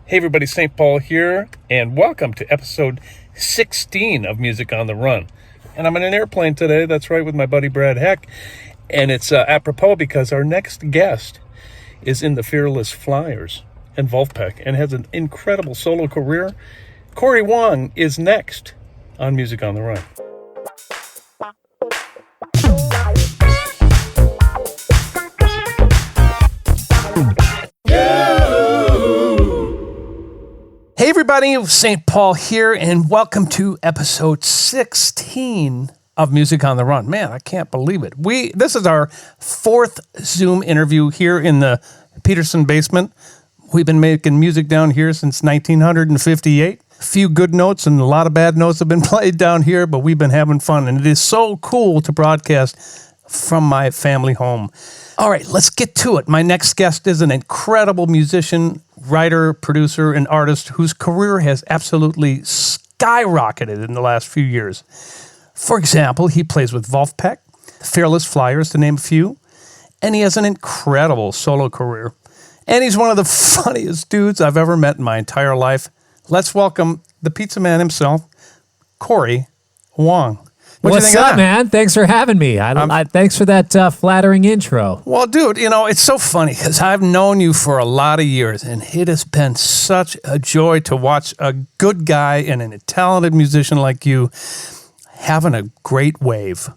Hey everybody, St. Paul here, and welcome to episode 16 of Music on the Run. And I'm in an airplane today, that's right, with my buddy Brad Heck. And it's apropos because our next guest is in the Fearless Flyers and Vulfpeck and has an incredible solo career. Cory Wong is next on Music on the Run. Hey everybody, St. Paul here, and welcome to episode 16 of Music on the Run. Man, I can't believe it. This is our fourth Zoom interview here in the Peterson basement. We've been making music down here since 1958. A few good notes and a lot of bad notes have been played down here, but we've been having fun, and it is so cool to broadcast from my family home. All right, let's get to it. My next guest is an incredible musician, writer, producer, and artist whose career has absolutely skyrocketed in the last few years. For example, he plays with Vulfpeck, the Fearless Flyers, to name a few, and he has an incredible solo career. And he's one of the funniest dudes I've ever met in my entire life. Let's welcome the pizza man himself, Cory Wong. What's up, man? Thanks for having me. Thanks for that flattering intro. Well, dude, it's so funny because I've known you for a lot of years, and it has been such a joy to watch a good guy and a talented musician like you having a great wave.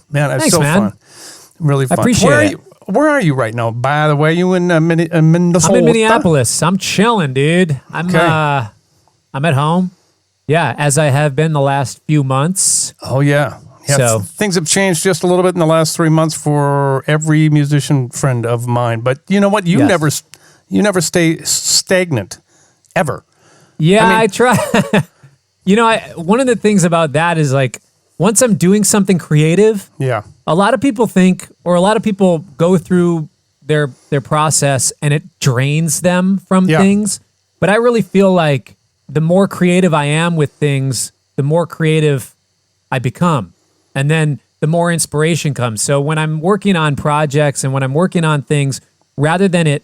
Man, it's fun. Really fun. I appreciate it. Where are you right now, by the way? You in Minnesota? I'm in Minneapolis. I'm chilling, dude. I'm at home. Yeah, as I have been the last few months. Oh, yeah. So things have changed just a little bit in the last 3 months for every musician friend of mine. But you know what? You never stay stagnant, ever. Yeah, I try. One of the things about that is like, once I'm doing something creative, a lot of people think, or a lot of people go through their process and it drains them from things. But I really feel like the more creative I am with things, the more creative I become. And then the more inspiration comes. So when I'm working on projects and when I'm working on things, rather than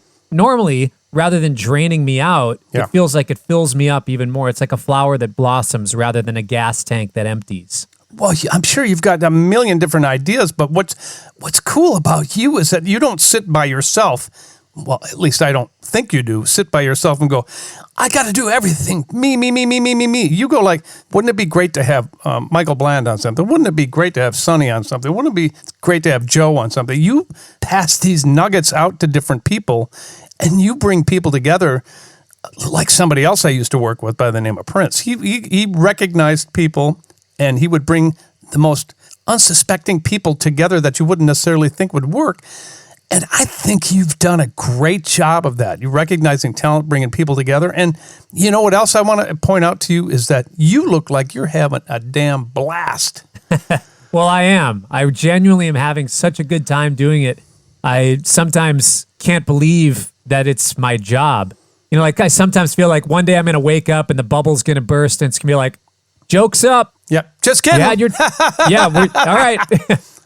draining me out, it feels like it fills me up even more. It's like a flower that blossoms rather than a gas tank that empties. Well, I'm sure you've got a million different ideas, but what's cool about you is that you don't sit by yourself. Well, at least I don't think you do. Sit by yourself and go, I got to do everything. Me. You go like, wouldn't it be great to have Michael Bland on something? Wouldn't it be great to have Sonny on something? Wouldn't it be great to have Joe on something? You pass these nuggets out to different people, and you bring people together like somebody else I used to work with by the name of Prince. He recognized people, and he would bring the most unsuspecting people together that you wouldn't necessarily think would work. And I think you've done a great job of that. You're recognizing talent, bringing people together. And you know what else I want to point out to you is that you look like you're having a damn blast. Well, I am. I genuinely am having such a good time doing it. I sometimes can't believe that it's my job. Like I sometimes feel like one day I'm going to wake up and the bubble's going to burst and it's going to be like, joke's up. Yep. Just kidding. All right.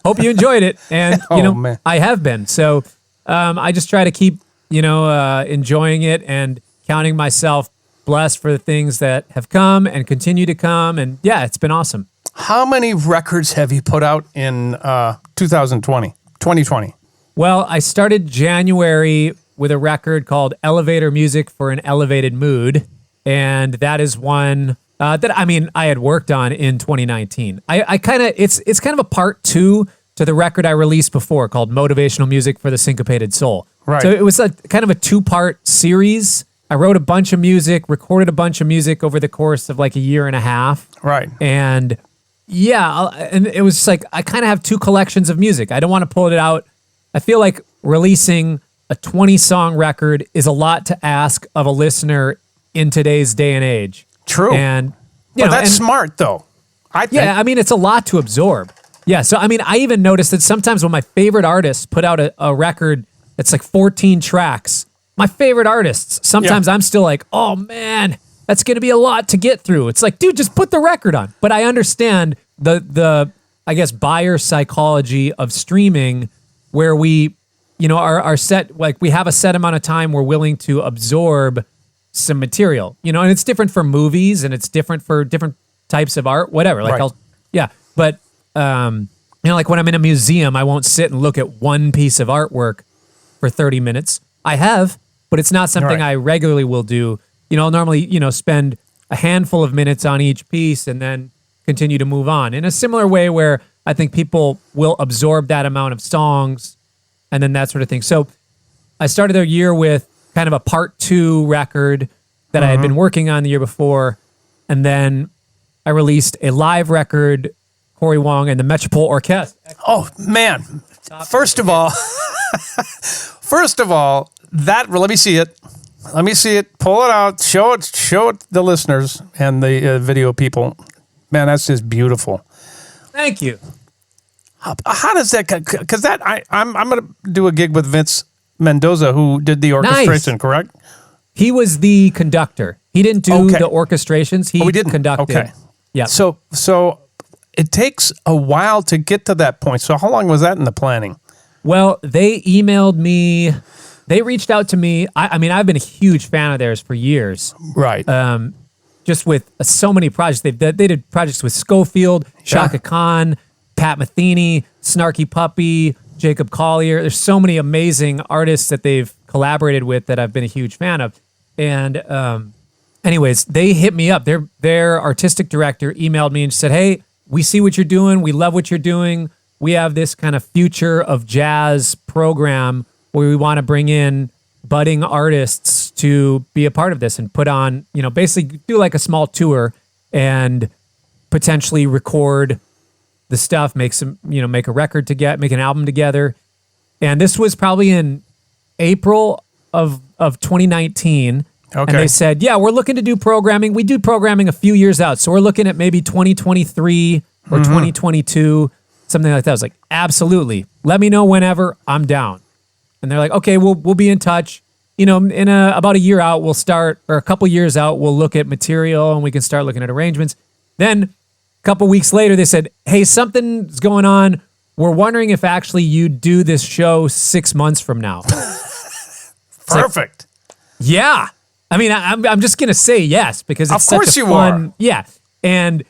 Hope you enjoyed it. And, man. I have been. So I just try to keep, enjoying it and counting myself blessed for the things that have come and continue to come. And yeah, it's been awesome. How many records have you put out in 2020? Well, I started January with a record called Elevator Music for an Elevated Mood. And that is one I had worked on in 2019. It's kind of a part two to the record I released before called Motivational Music for the Syncopated Soul. Right. So it was kind of a two-part series. I wrote a bunch of music, recorded a bunch of music over the course of like a year and a half. Right. And and it was just like, I kind of have two collections of music. I don't want to pull it out. I feel like releasing a 20-song record is a lot to ask of a listener in today's day and age. True. And that's smart, though. I think. Yeah, it's a lot to absorb. Yeah, so I even noticed that sometimes when my favorite artists put out a record that's like 14 tracks, my favorite artists, sometimes I'm still like, oh man, that's going to be a lot to get through. It's like, dude, just put the record on. But I understand the I guess, buyer psychology of streaming where we, are set, like we have a set amount of time we're willing to absorb some material, and it's different for movies and it's different for different types of art, whatever. Like but like when I'm in a museum, I won't sit and look at one piece of artwork for 30 minutes. I have, but it's not something I regularly will do. I'll normally, spend a handful of minutes on each piece and then continue to move on in a similar way where I think people will absorb that amount of songs and then that sort of thing. So I started the year with kind of a part 2 record that I had been working on the year before. And then I released a live record, Cory, Wong, and the Metropole Orchestra. Oh, man. First of all, let me see it. Let me see it. Pull it out. Show it the listeners and the video people. Man, that's just beautiful. Thank you. How does that? Because I'm going to do a gig with Vince Mendoza, who did the orchestration. Nice. Correct? He was the conductor. He didn't do the orchestrations. He conducted. Okay. Yeah. So it takes a while to get to that point. So how long was that in the planning? Well, they emailed me. They reached out to me. I mean, I've been a huge fan of theirs for years. Right. Just with so many projects. They did projects with Schofield, Chaka Khan, Pat Metheny, Snarky Puppy, Jacob Collier. There's so many amazing artists that they've collaborated with that I've been a huge fan of. And anyways, they hit me up. Their artistic director emailed me and said, hey, we see what you're doing. We love what you're doing. We have this kind of future of jazz program where we want to bring in budding artists to be a part of this and put on, basically do like a small tour and potentially record the stuff, make a record make an album together. And this was probably in April of 2019. Okay. And they said, yeah, we're looking to do programming. We do programming a few years out. So we're looking at maybe 2023 or 2022, something like that. I was like, absolutely. Let me know whenever. I'm down. And they're like, okay, we'll be in touch. In about a year out, we'll start, or a couple years out, we'll look at material and we can start looking at arrangements. Then a couple weeks later, they said, hey, something's going on. We're wondering if actually you do this show 6 months from now. Perfect. Like, yeah. I mean, I'm just going to say yes because it's such a fun. Yeah. And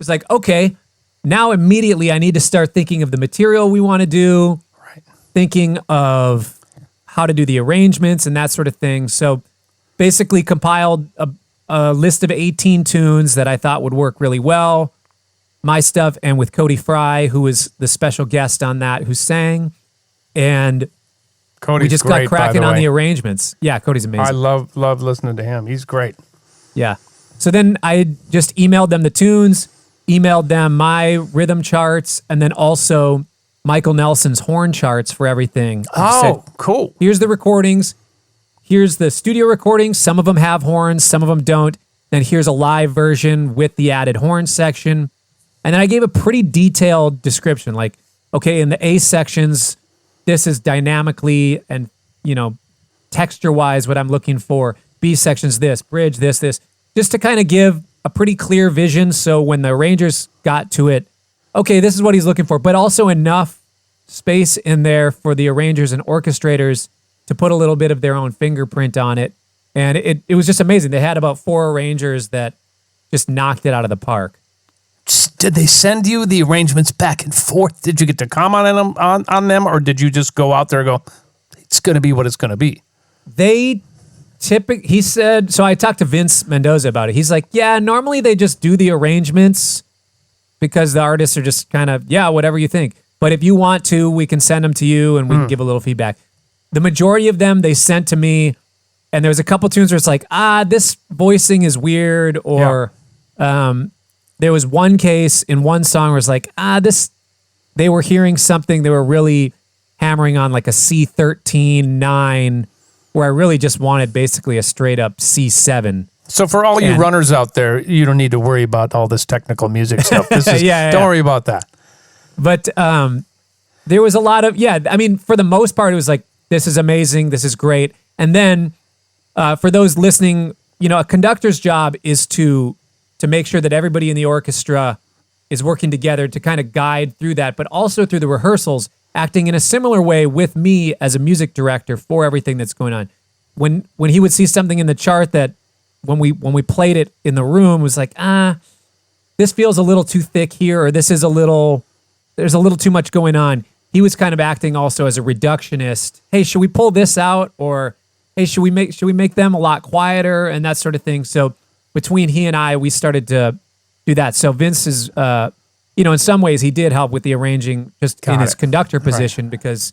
it's like, okay, now immediately I need to start thinking of the material we want to do, thinking of how to do the arrangements and that sort of thing. So basically compiled a list of 18 tunes that I thought would work really well. My stuff, and with Cody Fry, who was the special guest on that, who sang. And we just got cracking on the arrangements. Yeah, Cody's amazing. I love listening to him. He's great. Yeah. So then I just emailed them the tunes, emailed them my rhythm charts, and then also Michael Nelson's horn charts for everything. Oh, cool. Here's the recordings. Here's the studio recordings. Some of them have horns, some of them don't. Then here's a live version with the added horn section. And then I gave a pretty detailed description, like, okay, in the A sections, this is dynamically and, texture-wise what I'm looking for. B sections, this, bridge, this, just to kind of give a pretty clear vision. So when the arrangers got to it, okay, this is what he's looking for, but also enough space in there for the arrangers and orchestrators to put a little bit of their own fingerprint on it. And it was just amazing. They had about 4 arrangers that just knocked it out of the park. Did they send you the arrangements back and forth? Did you get to comment on them, or did you just go out there and go, it's going to be what it's going to be? He said, so I talked to Vince Mendoza about it. He's like, yeah, normally they just do the arrangements because the artists are just kind of, yeah, whatever you think. But if you want to, we can send them to you and we can give a little feedback. The majority of them they sent to me, and there was a couple tunes where it's like, this voicing is weird, or there was one case in one song where it's like, they were hearing something, they were really hammering on like a C13 9, where I really just wanted basically a straight up C7. So for all you runners out there, you don't need to worry about all this technical music stuff. This is, don't worry about that. But there was a lot of, for the most part, it was like, this is amazing, this is great. And then for those listening, a conductor's job is to make sure that everybody in the orchestra is working together to kind of guide through that, but also through the rehearsals, acting in a similar way with me as a music director for everything that's going on. When he would see something in the chart that when we played it in the room, it was like, this feels a little too thick here, or there's a little too much going on. He was kind of acting also as a reductionist. Hey, should we pull this out? Or hey, should we make them a lot quieter and that sort of thing? So between he and I, we started to do that. So Vince is, in some ways he did help with the arranging just in his conductor position because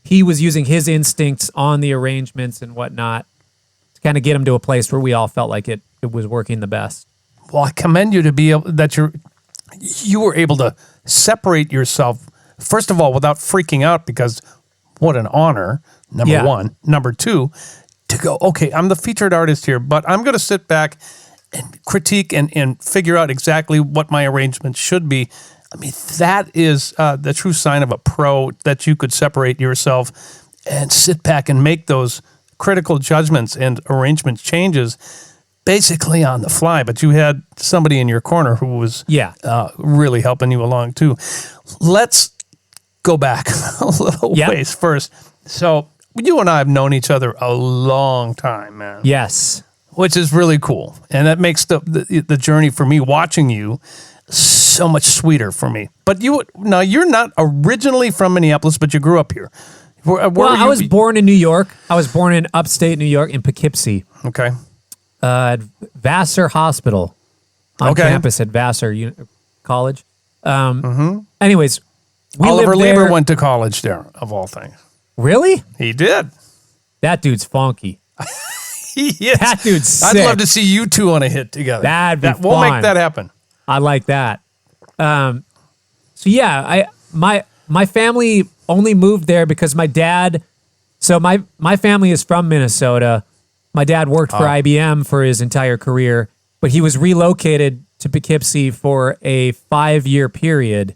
he was using his instincts on the arrangements and whatnot to kind of get him to a place where we all felt like it was working the best. Well, I commend you to be able that you were able to separate yourself, first of all, without freaking out, because what an honor, number one. Number two, to go, okay, I'm the featured artist here, but I'm going to sit back and critique and figure out exactly what my arrangement should be. I mean, that is the true sign of a pro, that you could separate yourself and sit back and make those critical judgments and arrangement changes basically on the fly. But you had somebody in your corner who was really helping you along too. Let's go back a little ways first. So you and I have known each other a long time, man. Yes. Which is really cool. And that makes the journey for me watching you so much sweeter for me. But you're not originally from Minneapolis, but you grew up here. I was born in New York. I was born in upstate New York in Poughkeepsie. Okay. At Vassar Hospital on campus at Vassar College. Anyways, Oliver Leiber went to college there, of all things. Really? He did. That dude's funky. He is. That dude's sick. I'd love to see you two on a hit together. That'd be fun. We'll make that happen. I like that. My family only moved there because my dad. So my family is from Minnesota. My dad worked for IBM for his entire career, but he was relocated to Poughkeepsie for a 5-year period,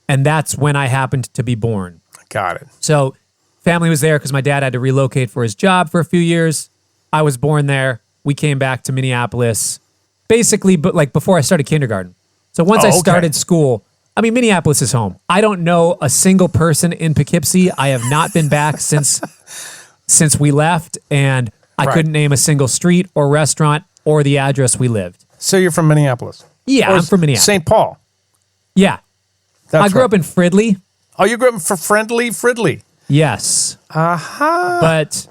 and that's when I happened to be born. Got it. So family was there because my dad had to relocate for his job for a few years. I was born there. We came back to Minneapolis, basically, but like before I started kindergarten. So once I started school, I mean, Minneapolis is home. I don't know a single person in Poughkeepsie. I have not been back since we left, and I couldn't name a single street or restaurant or the address we lived. So you're from Minneapolis? Yeah, I'm from Minneapolis. St. Paul? Yeah. I grew up in Fridley. Oh, you grew up for Fridley? Yes. Uh-huh. But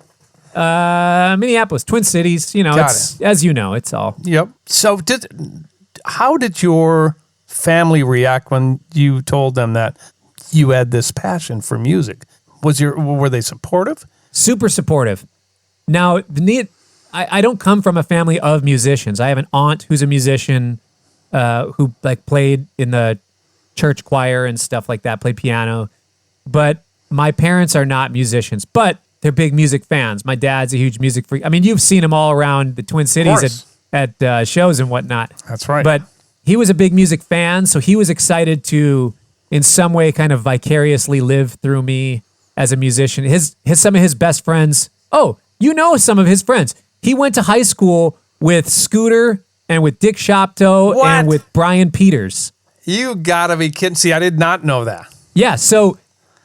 Minneapolis, Twin Cities, as you know, it's all. Yep. So how did your family react when you told them that you had this passion for music? Were they supportive? Super supportive. Now, I don't come from a family of musicians. I have an aunt who's a musician who played in the church choir and stuff like that, played piano. But my parents are not musicians, but they're big music fans. My dad's a huge music freak. I mean, you've seen him all around the Twin Cities at shows and whatnot. That's right. But he was a big music fan, so he was excited to, in some way, kind of vicariously live through me as a musician. Some of his best friends. Oh, you know some of his friends. He went to high school with Scooter and with Dick Shopto and with Brian Peters. You gotta be kidding. See, I did not know that. Yeah, so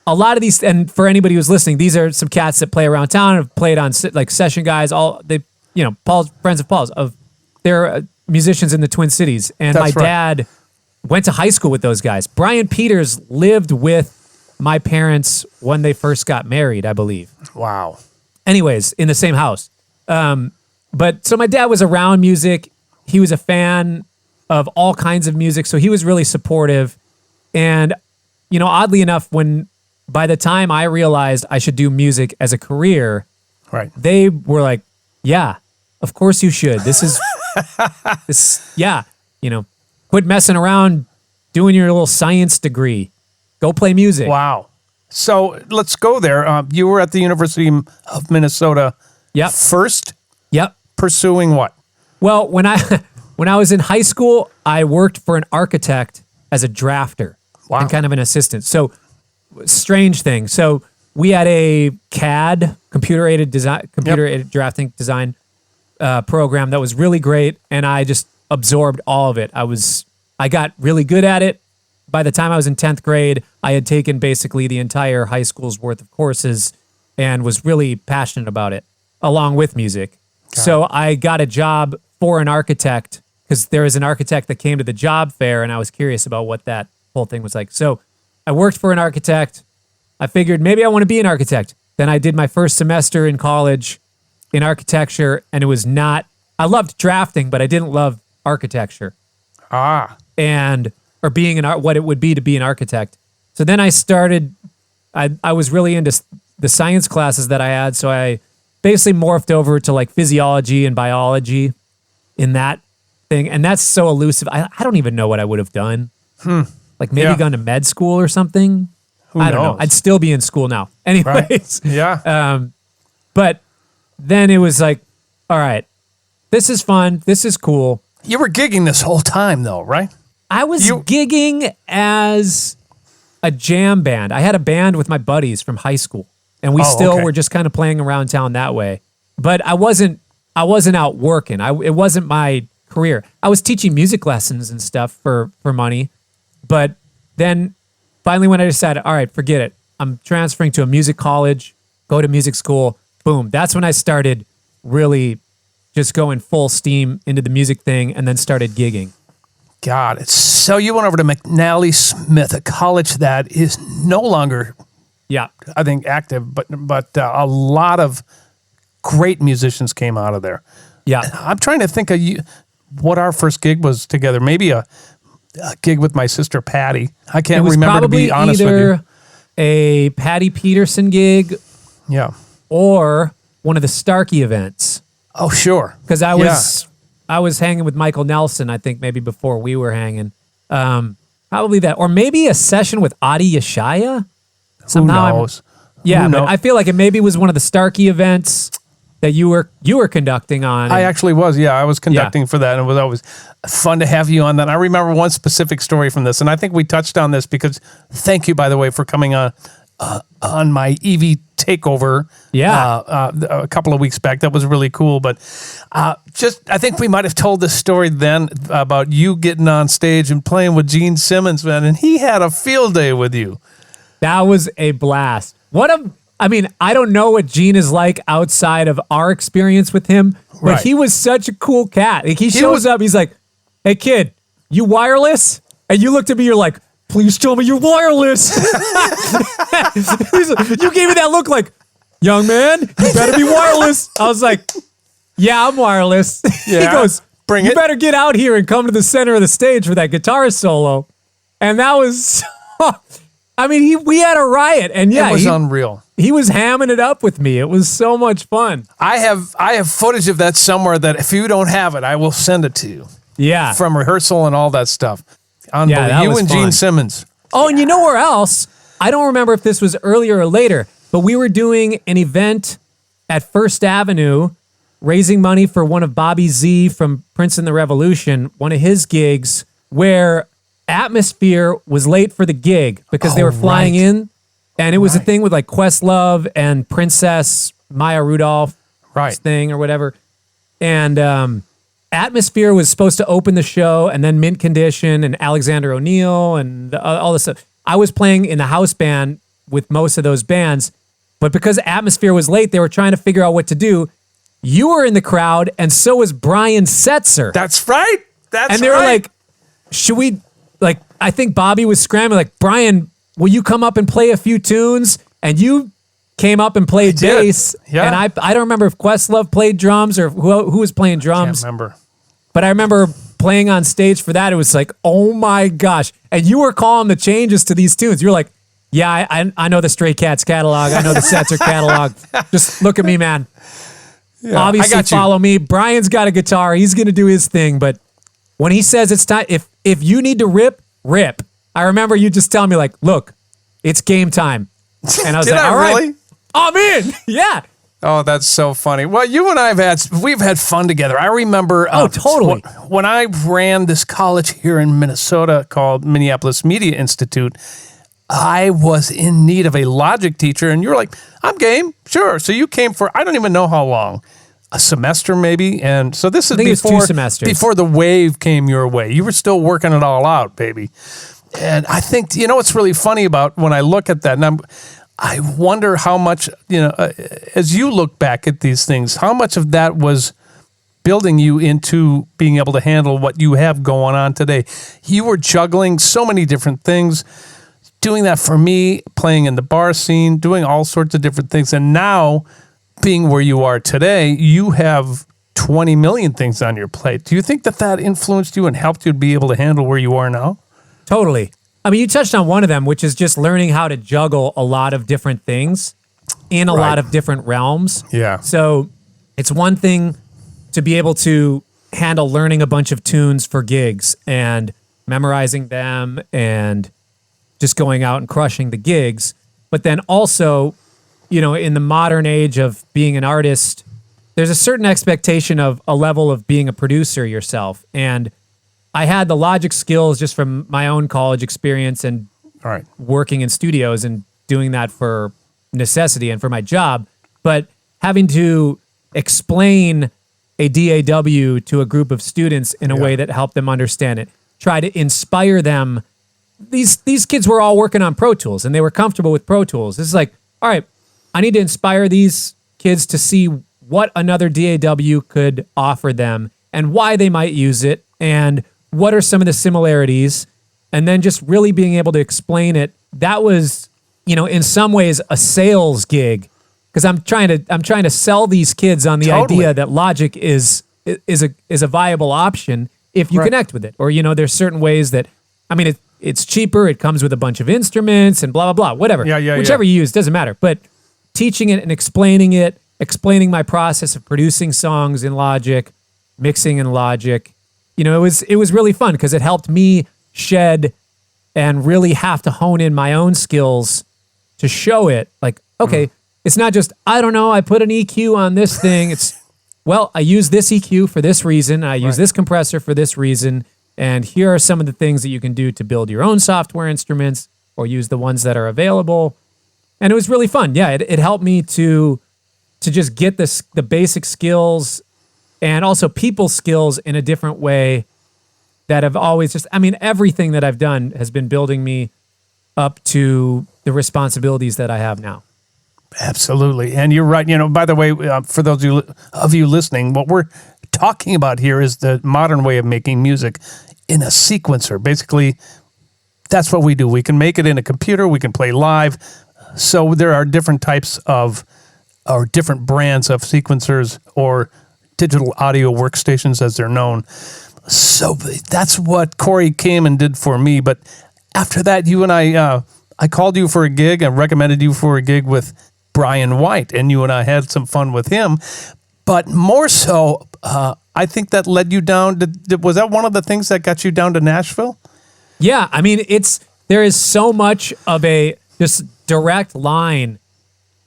a lot of these, and for anybody who's listening, these are some cats that play around town, have played on session guys, Paul's friends of Paul's, they're musicians in the Twin Cities. And my dad went to high school with those guys. Brian Peters lived with my parents when they first got married, I believe. Wow. Anyways, in the same house. But so my dad was around music. He was a fan of all kinds of music. So he was really supportive. And, oddly enough, by the time I realized I should do music as a career, they were like, yeah, of course you should. This is, quit messing around doing your little science degree. Go play music. Wow. So let's go there. You were at the University of Minnesota first? Yep. Pursuing what? Well, when I was in high school, I worked for an architect as a drafter and kind of an assistant. So strange thing. So we had a CAD, computer-aided drafting design program that was really great, and I just absorbed all of it. I got really good at it. By the time I was in 10th grade, I had taken basically the entire high school's worth of courses and was really passionate about it, along with music. So I got a job for an architect because there was an architect that came to the job fair and I was curious about what that whole thing was like. So I worked for an architect. I figured maybe I want to be an architect. Then I did my first semester in college in architecture, and it was not, I loved drafting, but I didn't love architecture. Or being what it would be to be an architect. So then I started, I was really into the science classes that I had. So I basically morphed over to like physiology and biology in that thing. And that's so elusive. I don't even know what I would have done. Like maybe gone to med school or something. I don't know. I'd still be in school now. Anyways. Right. Yeah. But then it was like, all right, this is fun. This is cool. You were gigging this whole time though, right? I was gigging as a jam band. I had a band with my buddies from high school, and we were just kind of playing around town that way. But I wasn't out working. It wasn't my career. I was teaching music lessons and stuff for money. But then finally when I decided, all right, forget it. I'm transferring to a music college, go to music school. Boom. That's when I started really just going full steam into the music thing and then started gigging. God, so you went over to McNally Smith, a college that is no longer, I think, active, but a lot of great musicians came out of there. Yeah. I'm trying to think of what our first gig was together. Maybe a gig with my sister Patty. I can't remember, to be honest with you. Either a Patty Peterson gig, or one of the Starkey events. Oh, sure. Because I was hanging with Michael Nelson, I think maybe before we were hanging. Probably that. Or maybe a session with Adi Yeshaya. Who knows? But I feel like it maybe was one of the Starkey events that you were conducting on. I actually was, I was conducting for that, and it was always fun to have you on that. I remember one specific story from this, and I think we touched on this because, thank you, by the way, for coming on my EV takeover a couple of weeks back. That was really cool. But I think we might have told this story then about you getting on stage and playing with Gene Simmons, man, and he had a field day with you. That was a blast. I don't know what Gene is like outside of our experience with him, but he was such a cool cat. Like, he shows up, he's like, hey kid, you wireless? And you looked at me, you're like, please tell me you're wireless. You gave me that look like, young man, you better be wireless. I was like, yeah, I'm wireless. He goes, you better get out here and come to the center of the stage for that guitar solo. And that was, we had a riot. And it was unreal. He was hamming it up with me. It was so much fun. I have footage of that somewhere that if you don't have it, I will send it to you. Yeah. From rehearsal and all that stuff. Unbelievable. Yeah, you and fun. Gene Simmons. Oh, and you know where else? I don't remember if this was earlier or later, but we were doing an event at First Avenue, raising money for one of Bobby Z from Prince and the Revolution, one of his gigs, where Atmosphere was late for the gig because they were flying in, and it was a thing with like Questlove and Princess Maya Rudolph thing or whatever. And Atmosphere was supposed to open the show, and then Mint Condition and Alexander O'Neill and all this stuff. I was playing in the house band with most of those bands, but because Atmosphere was late, they were trying to figure out what to do. You were in the crowd, and so was Brian Setzer. That's right. And they were like, should we, like, I think Bobby was scrambling, like, Brian, will you come up and play a few tunes? And you came up and played bass. Yeah. And I don't remember if Questlove played drums or who was playing drums. I can't remember. But I remember playing on stage for that. It was like, oh my gosh. And you were calling the changes to these tunes. You were like, yeah, I know the Stray Cats catalog. I know the Setzer catalog. Just look at me, man. Yeah, obviously follow me. Brian's got a guitar. He's going to do his thing. But when he says it's time, if you need to rip. I remember you just telling me like, look, it's game time. And I was like, all right, I'm in. Yeah. Oh, that's so funny. Well, you and I we've had fun together. I remember totally. When I ran this college here in Minnesota called Minneapolis Media Institute, I was in need of a logic teacher, and you were like, I'm game. Sure. So you came for, I don't even know how long, a semester maybe. And so this is before 2 semesters. Before the wave came your way. You were still working it all out, baby. And I think, what's really funny about when I look at that, and I wonder how much, as you look back at these things, how much of that was building you into being able to handle what you have going on today. You were juggling so many different things, doing that for me, playing in the bar scene, doing all sorts of different things. And now, being where you are today, you have 20 million things on your plate. Do you think that influenced you and helped you to be able to handle where you are now? Totally. I mean, you touched on one of them, which is just learning how to juggle a lot of different things in a lot of different realms. Yeah. So it's one thing to be able to handle learning a bunch of tunes for gigs and memorizing them and just going out and crushing the gigs. But then also, in the modern age of being an artist, there's a certain expectation of a level of being a producer yourself. And I had the Logic skills just from my own college experience and working in studios and doing that for necessity and for my job. But having to explain a DAW to a group of students in a way that helped them understand it, try to inspire them. These kids were all working on Pro Tools and they were comfortable with Pro Tools. This is like, all right, I need to inspire these kids to see what another DAW could offer them and why they might use it and what are some of the similarities, and then just really being able to explain it. That was, in some ways a sales gig, because I'm trying to sell these kids on the idea that Logic is a viable option if you connect with it. Or, there's certain ways that, it's cheaper, it comes with a bunch of instruments and blah, blah, blah, whatever. Whichever you use, doesn't matter. But teaching it and explaining my process of producing songs in Logic, mixing in Logic, it was really fun because it helped me shed and really have to hone in my own skills to show it. Like, okay, it's not just, I don't know, I put an EQ on this thing. It's, well, I use this EQ for this reason. I use this compressor for this reason. And here are some of the things that you can do to build your own software instruments or use the ones that are available. And it was really fun. Yeah, it helped me to just get the basic skills and also people skills in a different way that have always everything that I've done has been building me up to the responsibilities that I have now. Absolutely. And you're right. By the way, for those of you listening, what we're talking about here is the modern way of making music in a sequencer. Basically, that's what we do. We can make it in a computer. We can play live. So there are different types of, or different brands of sequencers or digital audio workstations as they're known. So that's what Cory came and did for me. But after that, you and I called you for a gig and recommended you for a gig with Brian White, and you and I had some fun with him. But more so, I think that led you down to, was that one of the things that got you down to Nashville? Yeah, there is so much of a just direct line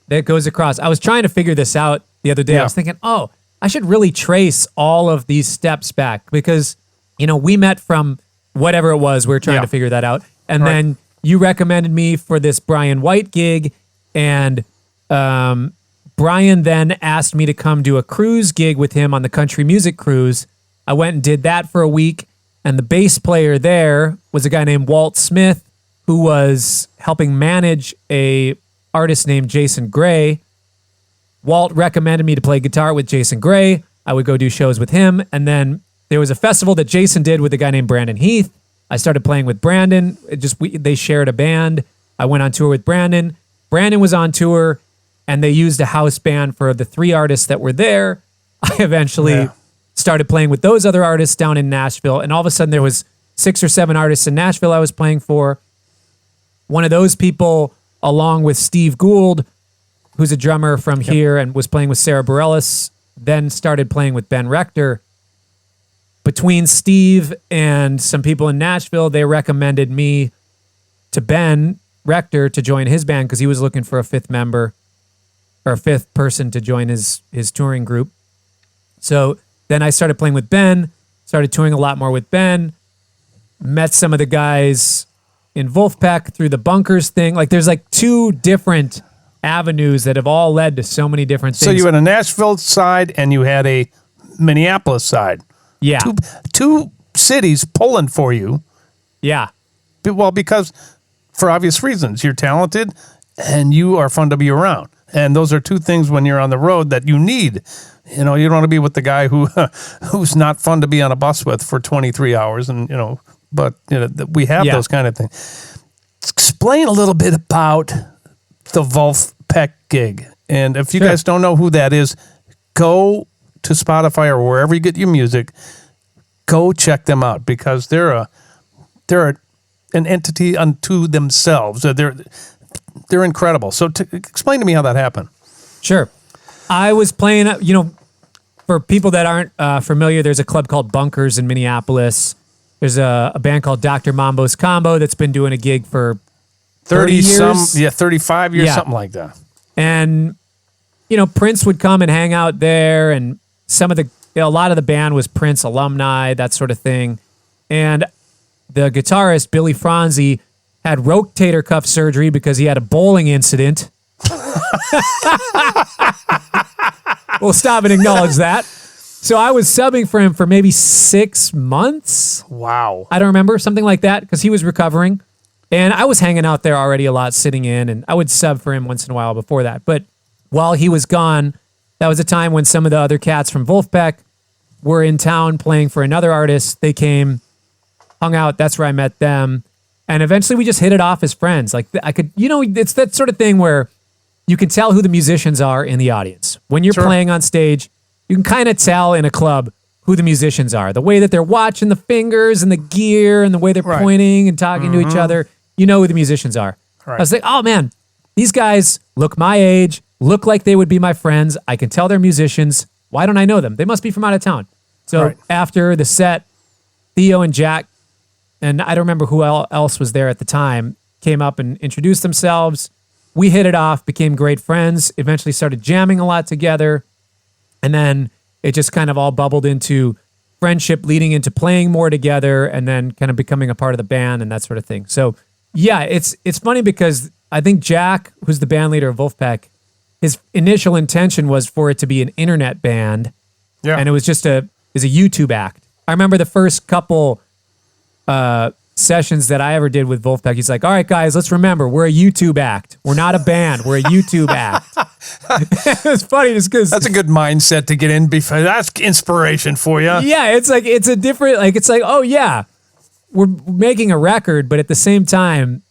that goes across. I was trying to figure this out the other day. Yeah. I was thinking, I should really trace all of these steps back because, we met from whatever it was. We were trying to figure that out. And then you recommended me for this Brian White gig. And Brian then asked me to come do a cruise gig with him on the country music cruise. I went and did that for a week. And the bass player there was a guy named Walt Smith, who was helping manage a artist named Jason Gray. Walt recommended me to play guitar with Jason Gray. I would go do shows with him. And then there was a festival that Jason did with a guy named Brandon Heath. I started playing with Brandon. They shared a band. I went on tour with Brandon. Brandon was on tour, and they used a house band for the 3 artists that were there. I eventually started playing with those other artists down in Nashville. And all of a sudden, there was 6 or 7 artists in Nashville I was playing for. One of those people, along with Steve Gould, who's a drummer from here and was playing with Sarah Bareilles, then started playing with Ben Rector. Between Steve and some people in Nashville, they recommended me to Ben Rector to join his band because he was looking for a 5th member or a 5th person to join his touring group. So then I started playing with Ben, started touring a lot more with Ben, met some of the guys in Vulfpeck through the Bunkers thing. Like there's like 2 different avenues that have all led to so many different things. So you had a Nashville side and you had a Minneapolis side. Yeah. Two cities pulling for you. Yeah. Well, because for obvious reasons, you're talented and you are fun to be around. And those are 2 things when you're on the road that you need. You know, you don't want to be with the guy who's not fun to be on a bus with for 23 hours. And, you know, but, you know, we have those kind of things. Explain a little bit about the Vulfpeck gig. And if you guys don't know who that is, go to Spotify or wherever you get your music. Go check them out because they're an entity unto themselves. They're incredible. So explain to me how that happened. Sure. I was playing, you know, for people that aren't familiar, there's a club called Bunkers in Minneapolis. There's a band called Dr. Mambo's Combo that's been doing a gig for 30 years. 35 years, something like that. And, you know, Prince would come and hang out there, and a lot of the band was Prince alumni, that sort of thing. And the guitarist, Billy Franzi, had rotator cuff surgery because he had a bowling incident. We'll stop and acknowledge that. So I was subbing for him for maybe 6 months. Wow. I don't remember, something like that, because he was recovering. And I was hanging out there already a lot, sitting in, and I would sub for him once in a while before that. But while he was gone, that was a time when some of the other cats from Vulfpeck were in town playing for another artist. They came, hung out. That's where I met them. And eventually we just hit it off as friends. Like I could, you know, it's that sort of thing where you can tell who the musicians are in the audience. When you're playing on stage, you can kind of tell in a club who the musicians are. The way that they're watching the fingers and the gear and the way they're pointing and talking to each other, you know who the musicians are. Right. I was like, oh man, these guys look my age, look like they would be my friends. I can tell they're musicians. Why don't I know them? They must be from out of town. So after the set, Theo and Jack, and I don't remember who else was there at the time, came up and introduced themselves. We hit it off, became great friends, eventually started jamming a lot together. And then it just kind of all bubbled into friendship, leading into playing more together, and then kind of becoming a part of the band and that sort of thing. So yeah, it's funny because I think Jack, who's the band leader of Vulfpeck, his initial intention was for it to be an internet band. Yeah. And it was just a YouTube act. I remember the first couple sessions that I ever did with Vulfpeck. He's like, all right, guys, let's remember, we're a YouTube act. We're not a band. We're a YouTube act. It's funny just because... That's a good mindset to get in. That's inspiration for you. Yeah, it's like, it's a different, like, it's like, oh yeah, we're making a record, but at the same time,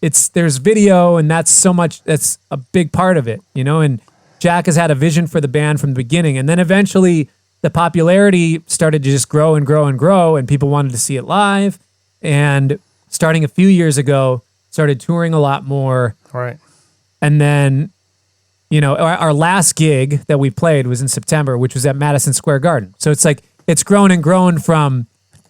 there's video, and that's a big part of it, you know? And Jack has had a vision for the band from the beginning, and then eventually the popularity started to just grow and grow and grow, and people wanted to see it live. And starting a few years ago, started touring a lot more. Right. And then, you know, our last gig that we played was in September, which was at Madison Square Garden. So it's like, it's grown and grown from...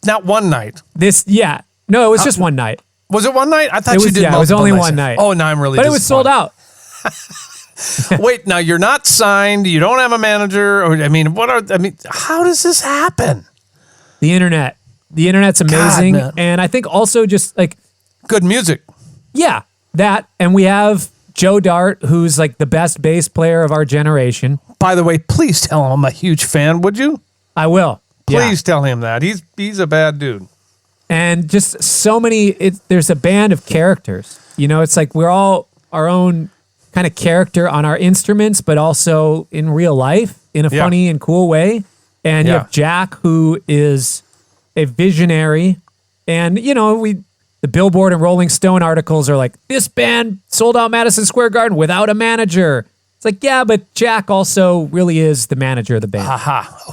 Not one night. No, it was just one night. Was it one night? I thought you did multiple. Yeah, it was only one night. Oh, now I'm really But it was sold out. Wait, now you're not signed. You don't have a manager. How does this happen? The internet. The internet's amazing. God, and I think also just like... Good music. Yeah, that. And we have Joe Dart, who's like the best bass player of our generation. By the way, please tell him I'm a huge fan, would you? I will. Please tell him that. He's a bad dude. And just so many... There's a band of characters. You know, it's like we're all our own kind of character on our instruments, but also in real life in a funny and cool way. And you have Jack, who is... a visionary, and you know, the Billboard and Rolling Stone articles are like, this band sold out Madison Square Garden without a manager. It's like, yeah, but Jack also really is the manager of the band.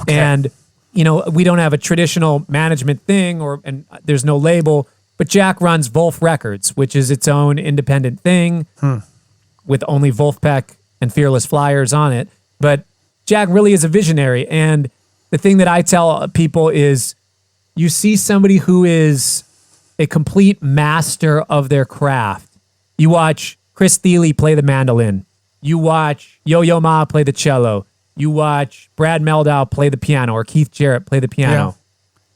Okay. And you know, we don't have a traditional management thing, and there's no label, but Jack runs Vulf Records, which is its own independent thing with only Vulfpeck and Fearless Flyers on it. But Jack really is a visionary, and the thing that I tell people is, you see somebody who is a complete master of their craft. You watch Chris Thile play the mandolin. You watch Yo-Yo Ma play the cello. You watch Brad Meldau play the piano, or Keith Jarrett play the piano. Yeah.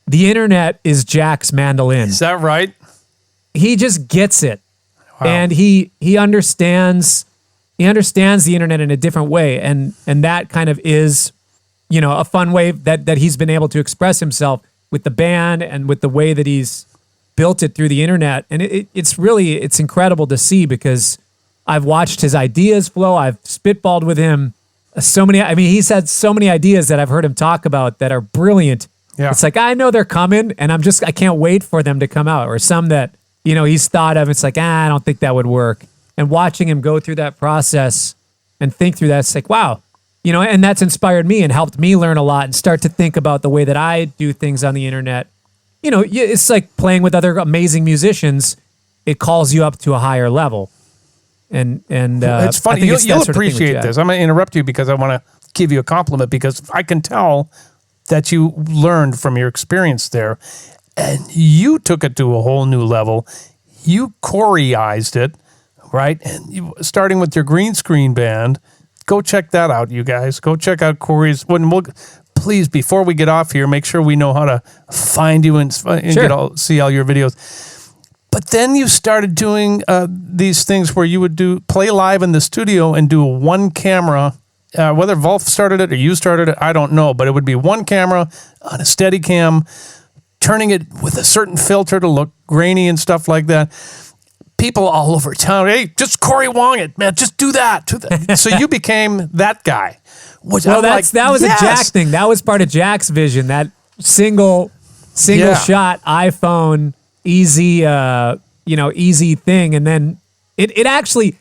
The internet is Jack's mandolin. Is that right? He just gets it. Wow. And he understands the internet in a different way. And that kind of is, you know, a fun way that he's been able to express himself with the band and with the way that he's built it through the internet. And it's incredible to see, because I've watched his ideas flow. I've spitballed with him, so many, I mean, he's had so many ideas that I've heard him talk about that are brilliant. Yeah. It's like, I know they're coming and I can't wait for them to come out. Or some that, he's thought of, it's like, I don't think that would work. And watching him go through that process and think through that, it's like, wow, and that's inspired me and helped me learn a lot and start to think about the way that I do things on the internet. It's like playing with other amazing musicians. It calls you up to a higher level. And it's funny. You'll appreciate this. I'm going to interrupt you because I want to give you a compliment because I can tell that you learned from your experience there and you took it to a whole new level. You Coryized it, right? And starting with your green screen band, go check that out, you guys. Go check out Cory's. Please, before we get off here, make sure we know how to find you and see all your videos. But then you started doing these things where you would play live in the studio and do one camera. Whether Vulf started it or you started it, I don't know. But it would be one camera on a Steadicam, turning it with a certain filter to look grainy and stuff like that. People all over town, hey, just Cory Wong it, man, just do that. So you became that guy. That was a Jack thing. That was part of Jack's vision. That single shot iPhone. Easy thing. And then it actually,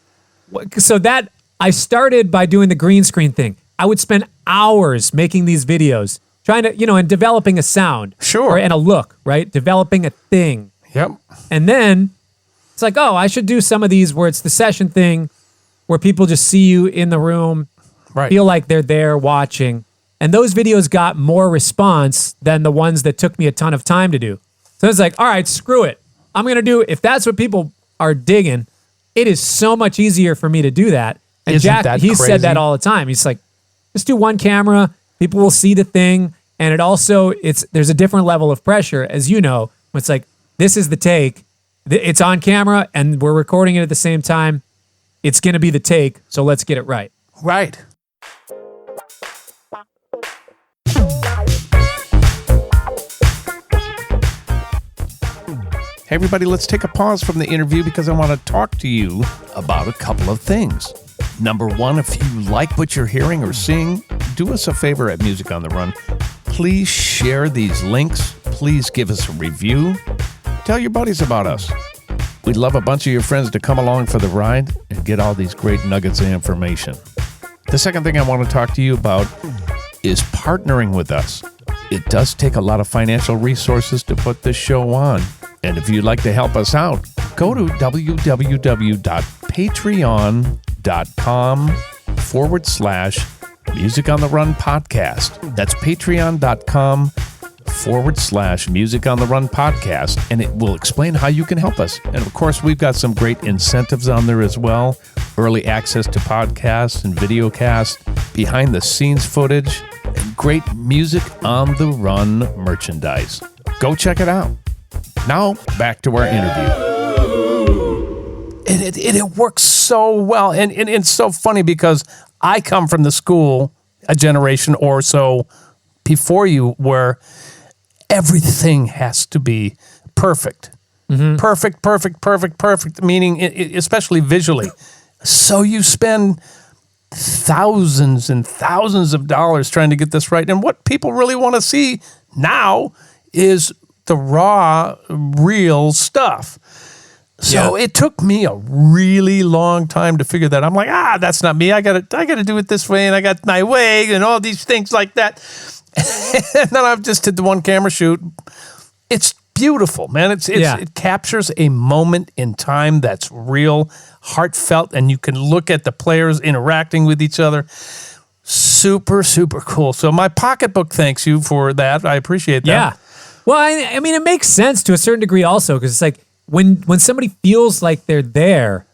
so that I started by doing the green screen thing. I would spend hours making these videos, trying to, and developing a sound. Sure. And a look, right? Developing a thing. Yep. And then it's like, I should do some of these where it's the session thing, where people just see you in the room, right, feel like they're there watching. And those videos got more response than the ones that took me a ton of time to do. So it's like, all right, screw it. I'm going to do, if that's what people are digging, it is so much easier for me to do that. And Isn't Jack, that he crazy? said that all the time. He's like, just do one camera. People will see the thing. And it also, there's a different level of pressure, as you know. It's like, this is the take. It's on camera and we're recording it at the same time. It's going to be the take. So let's get it right. Right. Hey everybody, let's take a pause from the interview because I want to talk to you about a couple of things. Number one, if you like what you're hearing or seeing, do us a favor at Music on the Run. Please share these links. Please give us a review. Tell your buddies about us. We'd love a bunch of your friends to come along for the ride and get all these great nuggets of information. The second thing I want to talk to you about is partnering with us. It does take a lot of financial resources to put this show on. And if you'd like to help us out, go to www.patreon.com/Music on the Run podcast. That's patreon.com/Music on the Run podcast. And it will explain how you can help us. And of course, we've got some great incentives on there as well. Early access to podcasts and videocasts, behind the scenes footage, and great Music on the Run merchandise. Go check it out. Now, back to our interview. It works so well. And it's so funny because I come from the school a generation or so before you where everything has to be perfect. Mm-hmm. Perfect, meaning especially visually. So you spend thousands and thousands of dollars trying to get this right. And what people really want to see now is the raw, real stuff. So It took me a really long time to figure that. I'm like, that's not me. I got to do it this way, and I got my way, and all these things like that. And then I've just did the one camera shoot. It's beautiful, man. It captures a moment in time that's real, heartfelt, and you can look at the players interacting with each other. Super, super cool. So my pocketbook thanks you for that. I appreciate that. Yeah. Well, I mean, it makes sense to a certain degree also, because it's like when somebody feels like they're there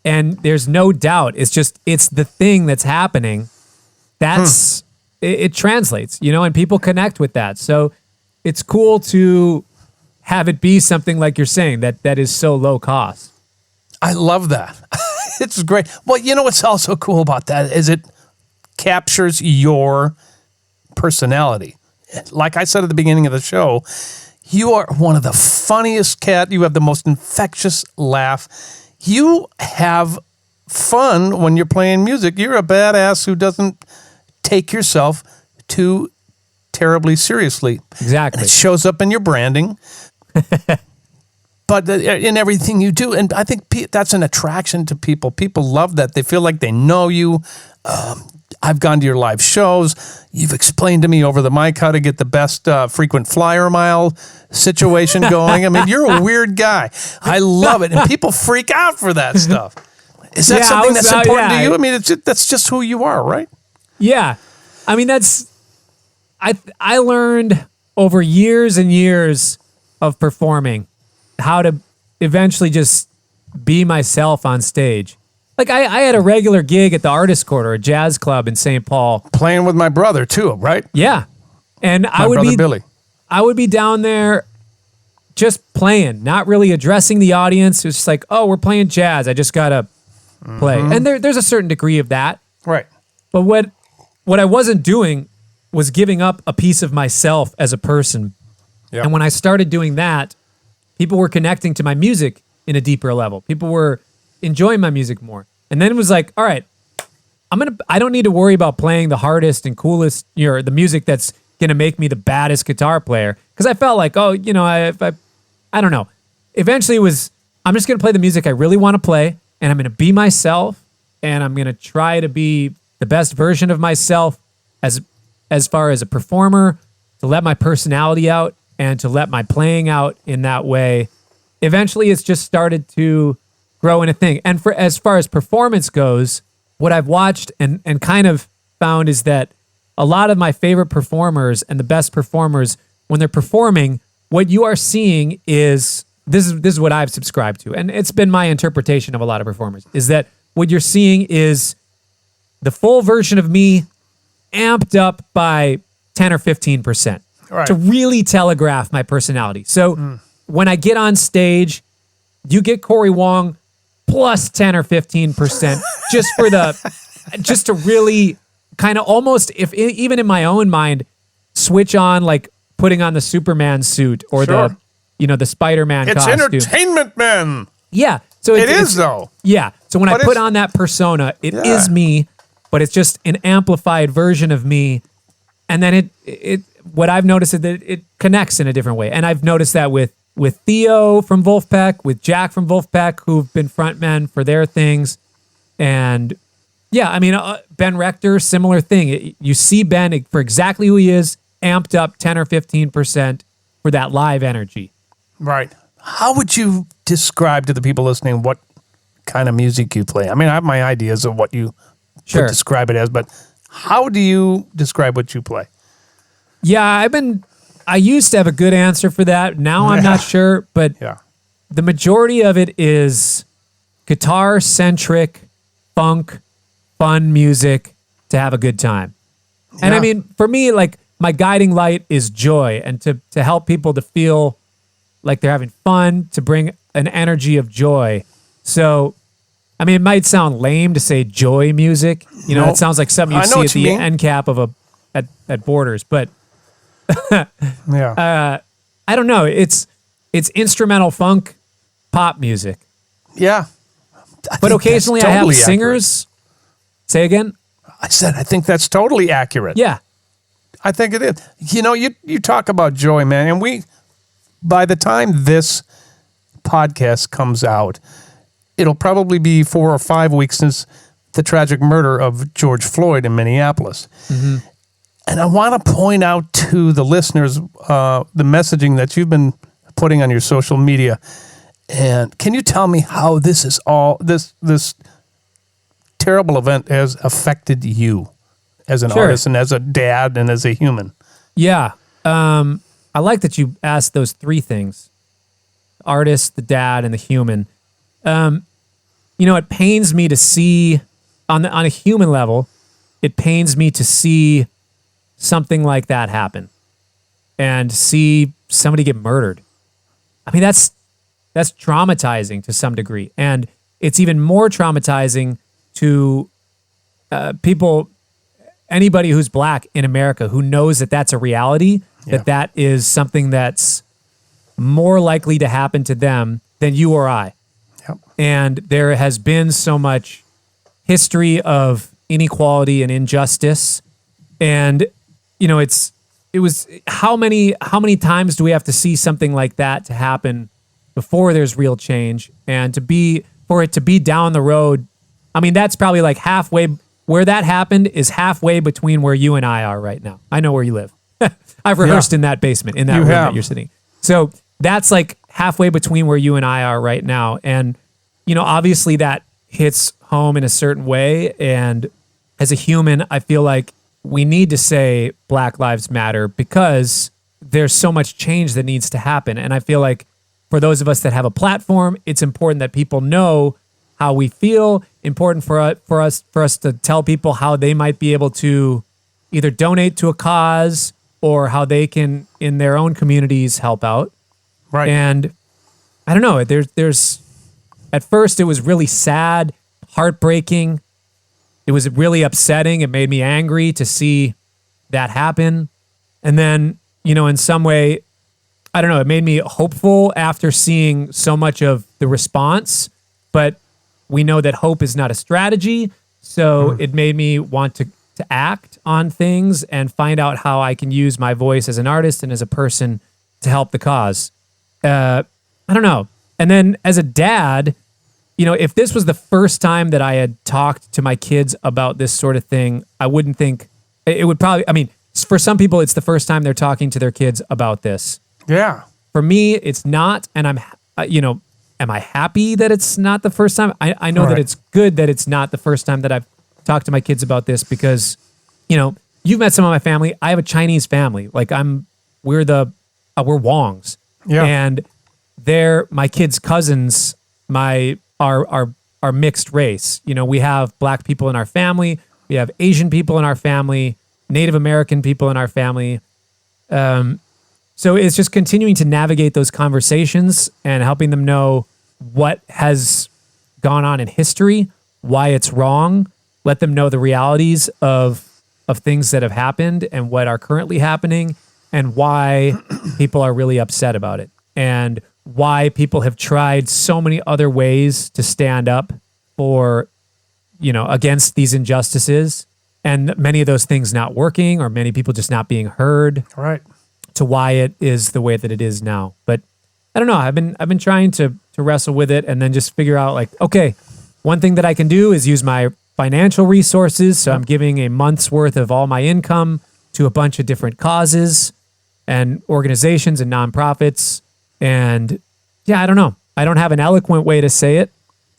and there's no doubt, it's the thing that's happening. That's it translates, and people connect with that. So it's cool to have it be something like you're saying that is so low cost. I love that. It's great. Well, what's also cool about that is it captures your personality. Like I said at the beginning of the show, you are one of the funniest cat. You have the most infectious laugh. You have fun when you're playing music. You're a badass who doesn't take yourself too terribly seriously. Exactly. And it shows up in your branding, but in everything you do. And I think that's an attraction to people. People love that. They feel like they know you. I've gone to your live shows. You've explained to me over the mic how to get the best frequent flyer mile situation going. I mean, you're a weird guy. I love it. And people freak out for that stuff. Is that something that's important to you? I mean, that's just who you are, right? Yeah. I mean, I learned over years and years of performing how to eventually just be myself on stage. Like I had a regular gig at the Artist Quarter, a jazz club in St. Paul. Playing with my brother too, right? Yeah. And my brother Billy. I would be down there just playing, not really addressing the audience. It was just like, oh, we're playing jazz. I just got to play. And there's a certain degree of that. Right. But what I wasn't doing was giving up a piece of myself as a person. Yep. And when I started doing that, people were connecting to my music in a deeper level. People were enjoying my music more. And then it was like, all right, I don't need to worry about playing the hardest and coolest, the music that's going to make me the baddest guitar player. Because I felt like, I don't know. Eventually it was, I'm just going to play the music I really want to play, and I'm going to be myself, and I'm going to try to be the best version of myself as far as a performer, to let my personality out and to let my playing out in that way. Eventually it's just started to grow in a thing. And as far as performance goes, what I've watched and kind of found is that a lot of my favorite performers and the best performers, when they're performing, what you are seeing is, this is what I've subscribed to, and it's been my interpretation of a lot of performers, is that what you're seeing is the full version of me amped up by 10 or 15%, right, to really telegraph my personality. So when I get on stage, you get Cory Wong plus 10 or 15% just to really kind of almost, even in my own mind, switch on, like putting on the Superman suit or the Spider-Man costume. It's entertainment, man. Yeah. So it is though. Yeah. So when I put on that persona, it is me, but it's just an amplified version of me. And then what I've noticed is that it connects in a different way. And I've noticed that with Theo from Vulfpeck, with Jack from Vulfpeck, who've been frontmen for their things. And yeah, I mean, Ben Rector, similar thing. You see Ben for exactly who he is, amped up 10 or 15% for that live energy. Right. How would you describe to the people listening what kind of music you play? I mean, I have my ideas of what you would describe it as, but how do you describe what you play? Yeah, I used to have a good answer for that. Now I'm not sure, but the majority of it is guitar-centric, funk, fun music to have a good time. And I mean, for me, like, my guiding light is joy, and to help people to feel like they're having fun, to bring an energy of joy. So, I mean, it might sound lame to say joy music. It sounds like something you see at the end cap of at Borders, but I don't know. It's instrumental funk pop music. Yeah. But occasionally I have singers. Accurate. Say again? I said, I think that's totally accurate. Yeah. I think it is. You talk about joy, man, and by the time this podcast comes out, it'll probably be 4 or 5 weeks since the tragic murder of George Floyd in Minneapolis. Mm-hmm. And I want to point out to the listeners the messaging that you've been putting on your social media. And can you tell me how this terrible event has affected you as an artist and as a dad and as a human? Yeah. I like that you asked those 3 things: the artist, the dad, and the human. It pains me to see on a human level, it pains me to see something like that happen and see somebody get murdered. I mean, that's traumatizing to some degree. And it's even more traumatizing to anybody who's black in America who knows that that's a reality, that is something that's more likely to happen to them than you or I. Yep. And there has been so much history of inequality and injustice. And, it was how many times do we have to see something like that to happen before there's real change? And for it to be down the road, I mean, that's probably like halfway. Where that happened is halfway between where you and I are right now. I know where you live. I've rehearsed in that basement, in that room that you're sitting. So that's like halfway between where you and I are right now. And, obviously that hits home in a certain way. And as a human, I feel like we need to say Black Lives Matter because there's so much change that needs to happen. And I feel like for those of us that have a platform, it's important that people know how we feel, important for us to tell people how they might be able to either donate to a cause or how they can, in their own communities, help out. Right. And I don't know, there's at first it was really sad, heartbreaking. It was really upsetting. It made me angry to see that happen. And then, in some way, I don't know, it made me hopeful after seeing so much of the response. But we know that hope is not a strategy. So it made me want to act on things and find out how I can use my voice as an artist and as a person to help the cause. I don't know. And then as a dad, if this was the first time that I had talked to my kids about this sort of thing, I wouldn't think it would probably, I mean, for some people, it's the first time they're talking to their kids about this. Yeah. For me, it's not. And I'm, am I happy that it's not the first time? I know that it's good that it's not the first time that I've talked to my kids about this because, you've met some of my family. I have a Chinese family. Like we're Wongs. Yeah. And they're my kids' cousins, are mixed race. We have Black people in our family. We have Asian people in our family, Native American people in our family. So it's just continuing to navigate those conversations and helping them know what has gone on in history, why it's wrong, let them know the realities of things that have happened and what are currently happening and why people are really upset about it and why people have tried so many other ways to stand up for, against these injustices and many of those things not working or many people just not being heard. Right. To why it is the way that it is now. But I don't know. I've been trying to wrestle with it and then just figure out like, okay, one thing that I can do is use my financial resources. So I'm giving a month's worth of all my income to a bunch of different causes and organizations and nonprofits. And yeah, I don't know. I don't have an eloquent way to say it,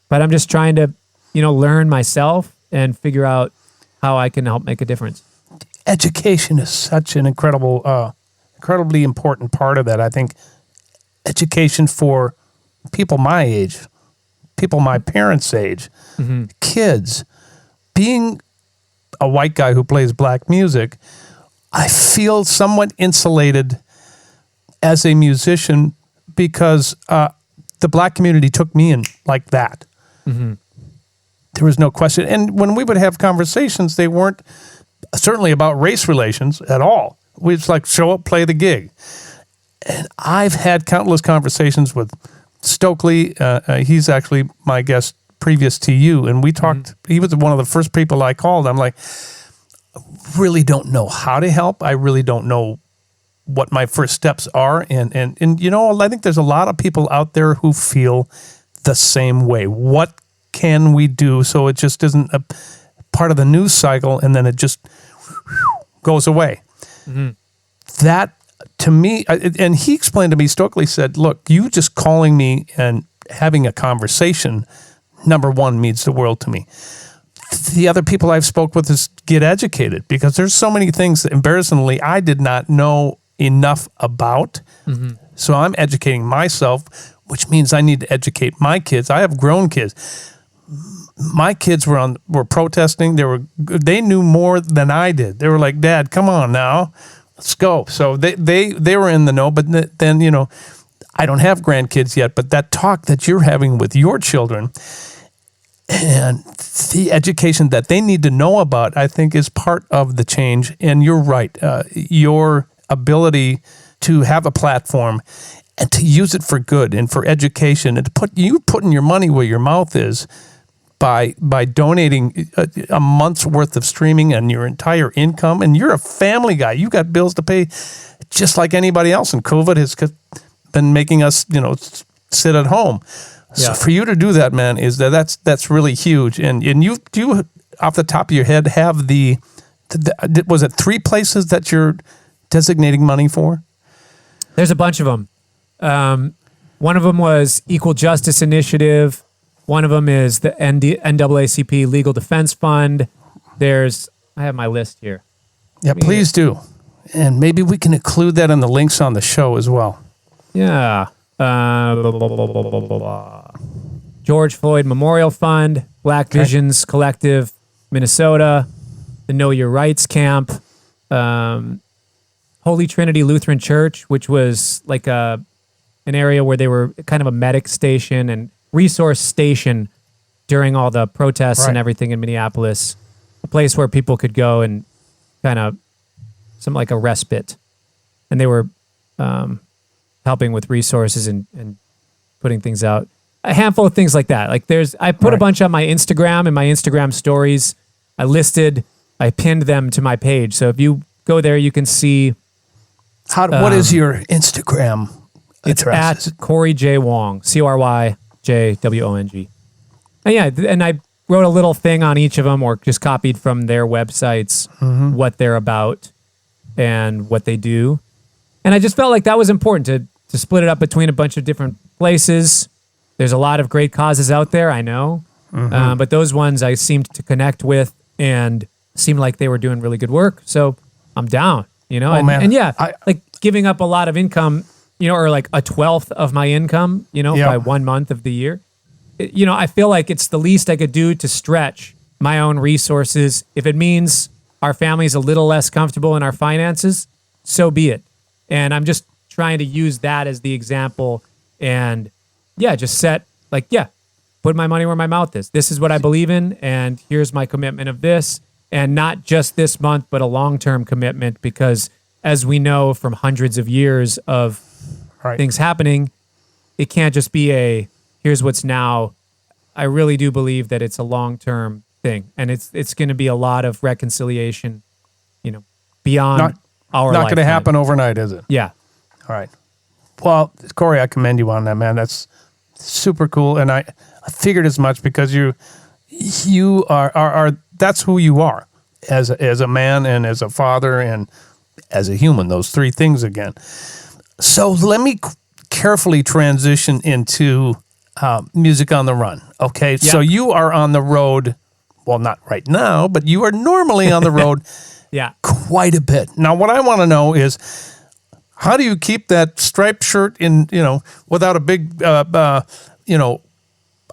but I'm just trying to, learn myself and figure out how I can help make a difference. Education is such an incredibly important part of that. I think education for people my age, people my parents' age, kids, being a white guy who plays Black music, I feel somewhat insulated as a musician because the Black community took me in like that. Mm-hmm. There was no question. And when we would have conversations, they weren't certainly about race relations at all. We just like show up, play the gig. And I've had countless conversations with Stokely. He's actually my guest previous to you. And we talked, he was one of the first people I called. I'm like, I really don't know how to help. I really don't know what my first steps are. And I think there's a lot of people out there who feel the same way. What can we do so it just isn't a part of the news cycle and then it just goes away? Mm-hmm. That, to me, and he explained to me, Stokely said, look, you just calling me and having a conversation, number one, means the world to me. The other people I've spoke with is get educated because there's so many things that, embarrassingly, I did not know enough about. Mm-hmm. So I'm educating myself, which means I need to educate my kids. I have grown kids. My kids were protesting. They knew more than I did. They were like, Dad, come on now, let's go. So they were in the know. But then I don't have grandkids yet. But that talk that you're having with your children and the education that they need to know about, I think, is part of the change. And you're right. Your ability to have a platform and to use it for good and for education and to putting your money where your mouth is by donating a month's worth of streaming and your entire income. And you're a family guy. You got bills to pay just like anybody else. And COVID has been making us, sit at home. So for you to do that, man, that's really huge. And you do, off the top of your head, have was it 3 places that you're designating money for? There's a bunch of them. One of them was Equal Justice Initiative. One of them is the NAACP Legal Defense Fund. I have my list here. Yeah, please do. And maybe we can include that in the links on the show as well. Yeah. George Floyd Memorial Fund, Black Visions Collective, Minnesota, the Know Your Rights Camp, Holy Trinity Lutheran Church, which was like an area where they were kind of a medic station and resource station during all the protests and everything in Minneapolis, a place where people could go and kind of something like a respite. And they were helping with resources and putting things out. A handful of things like that. Like I put a bunch on my Instagram and my Instagram stories. I pinned them to my page. So if you go there, you can see. What is your Instagram address? It's at Cory J. Wong, CoryJWong. And I wrote a little thing on each of them, or just copied from their websites what they're about and what they do. And I just felt like that was important to split it up between a bunch of different places. There's a lot of great causes out there, I know. But those ones I seemed to connect with and seemed like they were doing really good work. So I'm down, like giving up a lot of income, or like a 1/12 of my income, by 1 month of the year. I feel like it's the least I could do to stretch my own resources. If it means our family's a little less comfortable in our finances, so be it. And I'm just trying to use that as the example and just put my money where my mouth is. This is what I believe in, and here's my commitment of this, and not just this month, but a long-term commitment, because as we know from hundreds of years of things happening, it can't just be here's what's now. I really do believe that it's a long-term thing, and it's going to be a lot of reconciliation, beyond our not going to happen overnight, is it? Yeah. All right. Well, Cory, I commend you on that, man. That's super cool, and I figured as much, because you are that's who you are as a man and as a father and as a human. Those 3 things again. So let me carefully transition into music on the run. Okay, so you are on the road. Well, not right now, but you are normally on the road. Quite a bit. Now, what I want to know is, how do you keep that striped shirt without a big,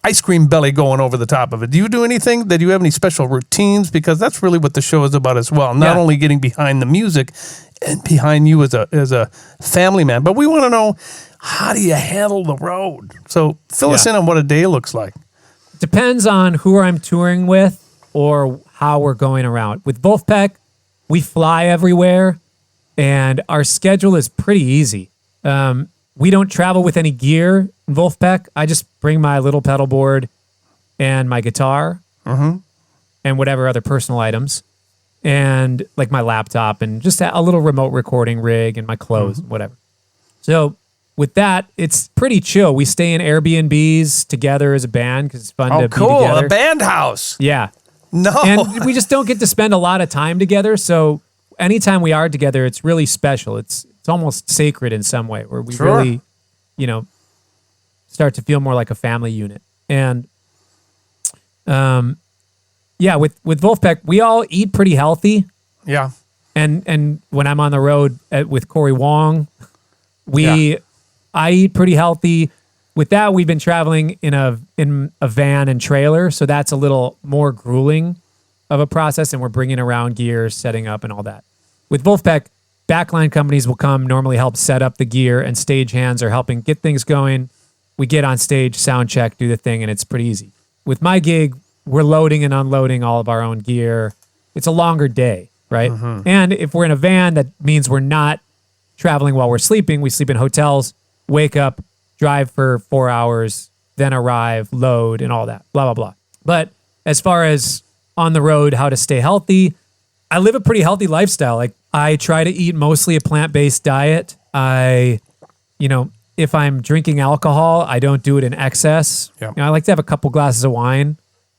ice cream belly going over the top of it? Do you do anything? Do you have any special routines? Because that's really what the show is about as well. Not only getting behind the music and behind you as a family man, but we want to know, how do you handle the road? So fill us in on what a day looks like. Depends on who I'm touring with or how we're going around. With Vulfpeck, we fly everywhere, and our schedule is pretty easy. We don't travel with any gear in Vulfpeck. I just bring my little pedal board and my guitar and whatever other personal items, and like my laptop and just a little remote recording rig and my clothes, whatever. So with that, it's pretty chill. We stay in Airbnbs together as a band because it's fun to be together. Oh, cool. A band house. Yeah. No. And we just don't get to spend a lot of time together. So anytime we are together, it's really special. It's almost sacred in some way, where we really, start to feel more like a family unit. And with Vulfpeck, we all eat pretty healthy. Yeah. And when I'm on the road with Cory Wong, I eat pretty healthy. With that, we've been traveling in a van and trailer, so that's a little more grueling of a process, and we're bringing around gear, setting up, and all that. With Vulfpeck, backline companies will come, normally help set up the gear, and stagehands are helping get things going. We get on stage, sound check, do the thing, and it's pretty easy. With my gig, we're loading and unloading all of our own gear. It's a longer day, right? And if we're in a van, that means we're not traveling while we're sleeping. We sleep in hotels, wake up, drive for 4 hours, then arrive, load, and all that, blah, blah, blah. But as far as on the road, how to stay healthy, I live a pretty healthy lifestyle. Like I try to eat mostly a plant-based diet. If I'm drinking alcohol, I don't do it in excess. Yep. I like to have a couple glasses of wine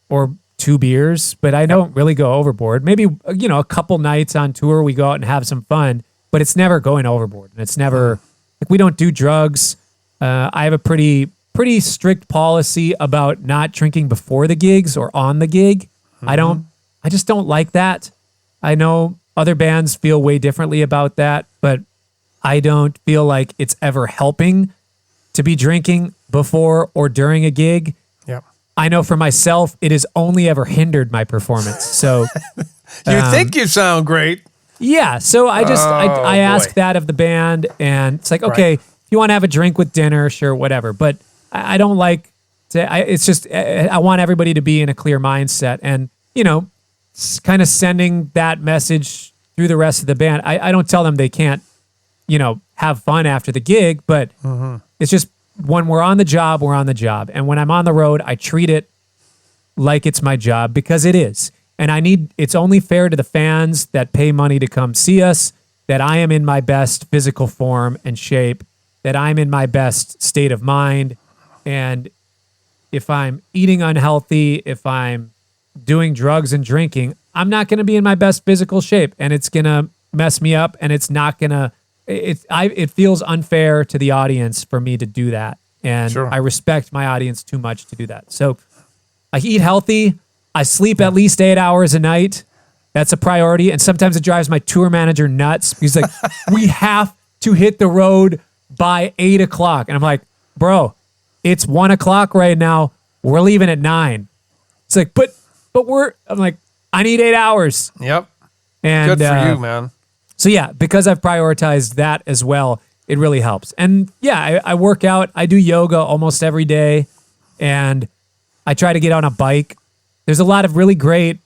or 2 beers, but I don't really go overboard. Maybe, a couple nights on tour, we go out and have some fun, but it's never going overboard. And it's never, we don't do drugs. I have a pretty strict policy about not drinking before the gigs or on the gig. I just don't like that. I know other bands feel way differently about that, but I don't feel like it's ever helping to be drinking before or during a gig. Yep. I know for myself, it has only ever hindered my performance. So you think you sound great. Yeah. So I ask that of the band, and it's like, okay, if you want to have a drink with dinner, sure, whatever. But I don't like to, it's just, I want everybody to be in a clear mindset and, kind of sending that message through the rest of the band. I don't tell them they can't, have fun after the gig, but it's just when we're on the job, we're on the job. And when I'm on the road, I treat it like it's my job because it is. And it's only fair to the fans that pay money to come see us that I am in my best physical form and shape, that I'm in my best state of mind. And if I'm eating unhealthy, if I'm doing drugs and drinking, I'm not going to be in my best physical shape, and it's going to mess me up, and it's not going to, it feels unfair to the audience for me to do that. And I respect my audience too much to do that. So I eat healthy. I sleep at least 8 hours a night. That's a priority. And sometimes it drives my tour manager nuts. He's like, we have to hit the road by 8 o'clock. And I'm like, bro, it's 1 o'clock right now. We're leaving at 9. It's like, but I'm like, I need 8 hours. Yep. And good for you, man. So yeah, because I've prioritized that as well, it really helps. And yeah, I work out. I do yoga almost every day, and I try to get on a bike. There's a lot of really great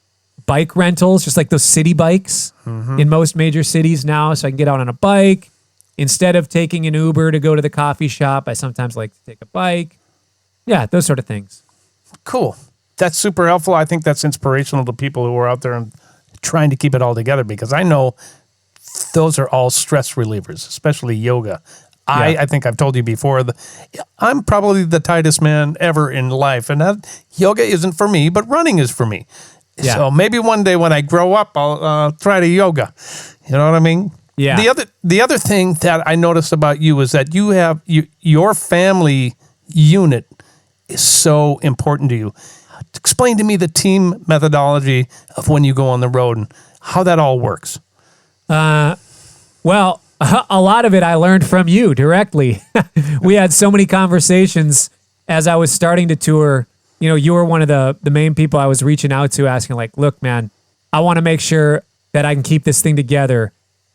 bike rentals, just like those city bikes in most major cities now. So I can get out on a bike. Instead of taking an Uber to go to the coffee shop, I sometimes like to take a bike. Yeah, those sort of things. Cool. That's super helpful. I think that's inspirational to people who are out there and trying to keep it all together, because I know those are all stress relievers, especially yoga. Yeah. I think I've told you before, I'm probably the tightest man ever in life, and yoga isn't for me, but running is for me. Yeah. So maybe one day when I grow up, I'll try to yoga. You know what I mean? Yeah. The other thing that I noticed about you is that you have your family unit is so important to you. Explain to me the team methodology of when you go on the road and how that all works. Well, a lot of it I learned from you directly. We had so many conversations as I was starting to tour. You were one of the main people I was reaching out to, asking like, look, man, I want to make sure that I can keep this thing together.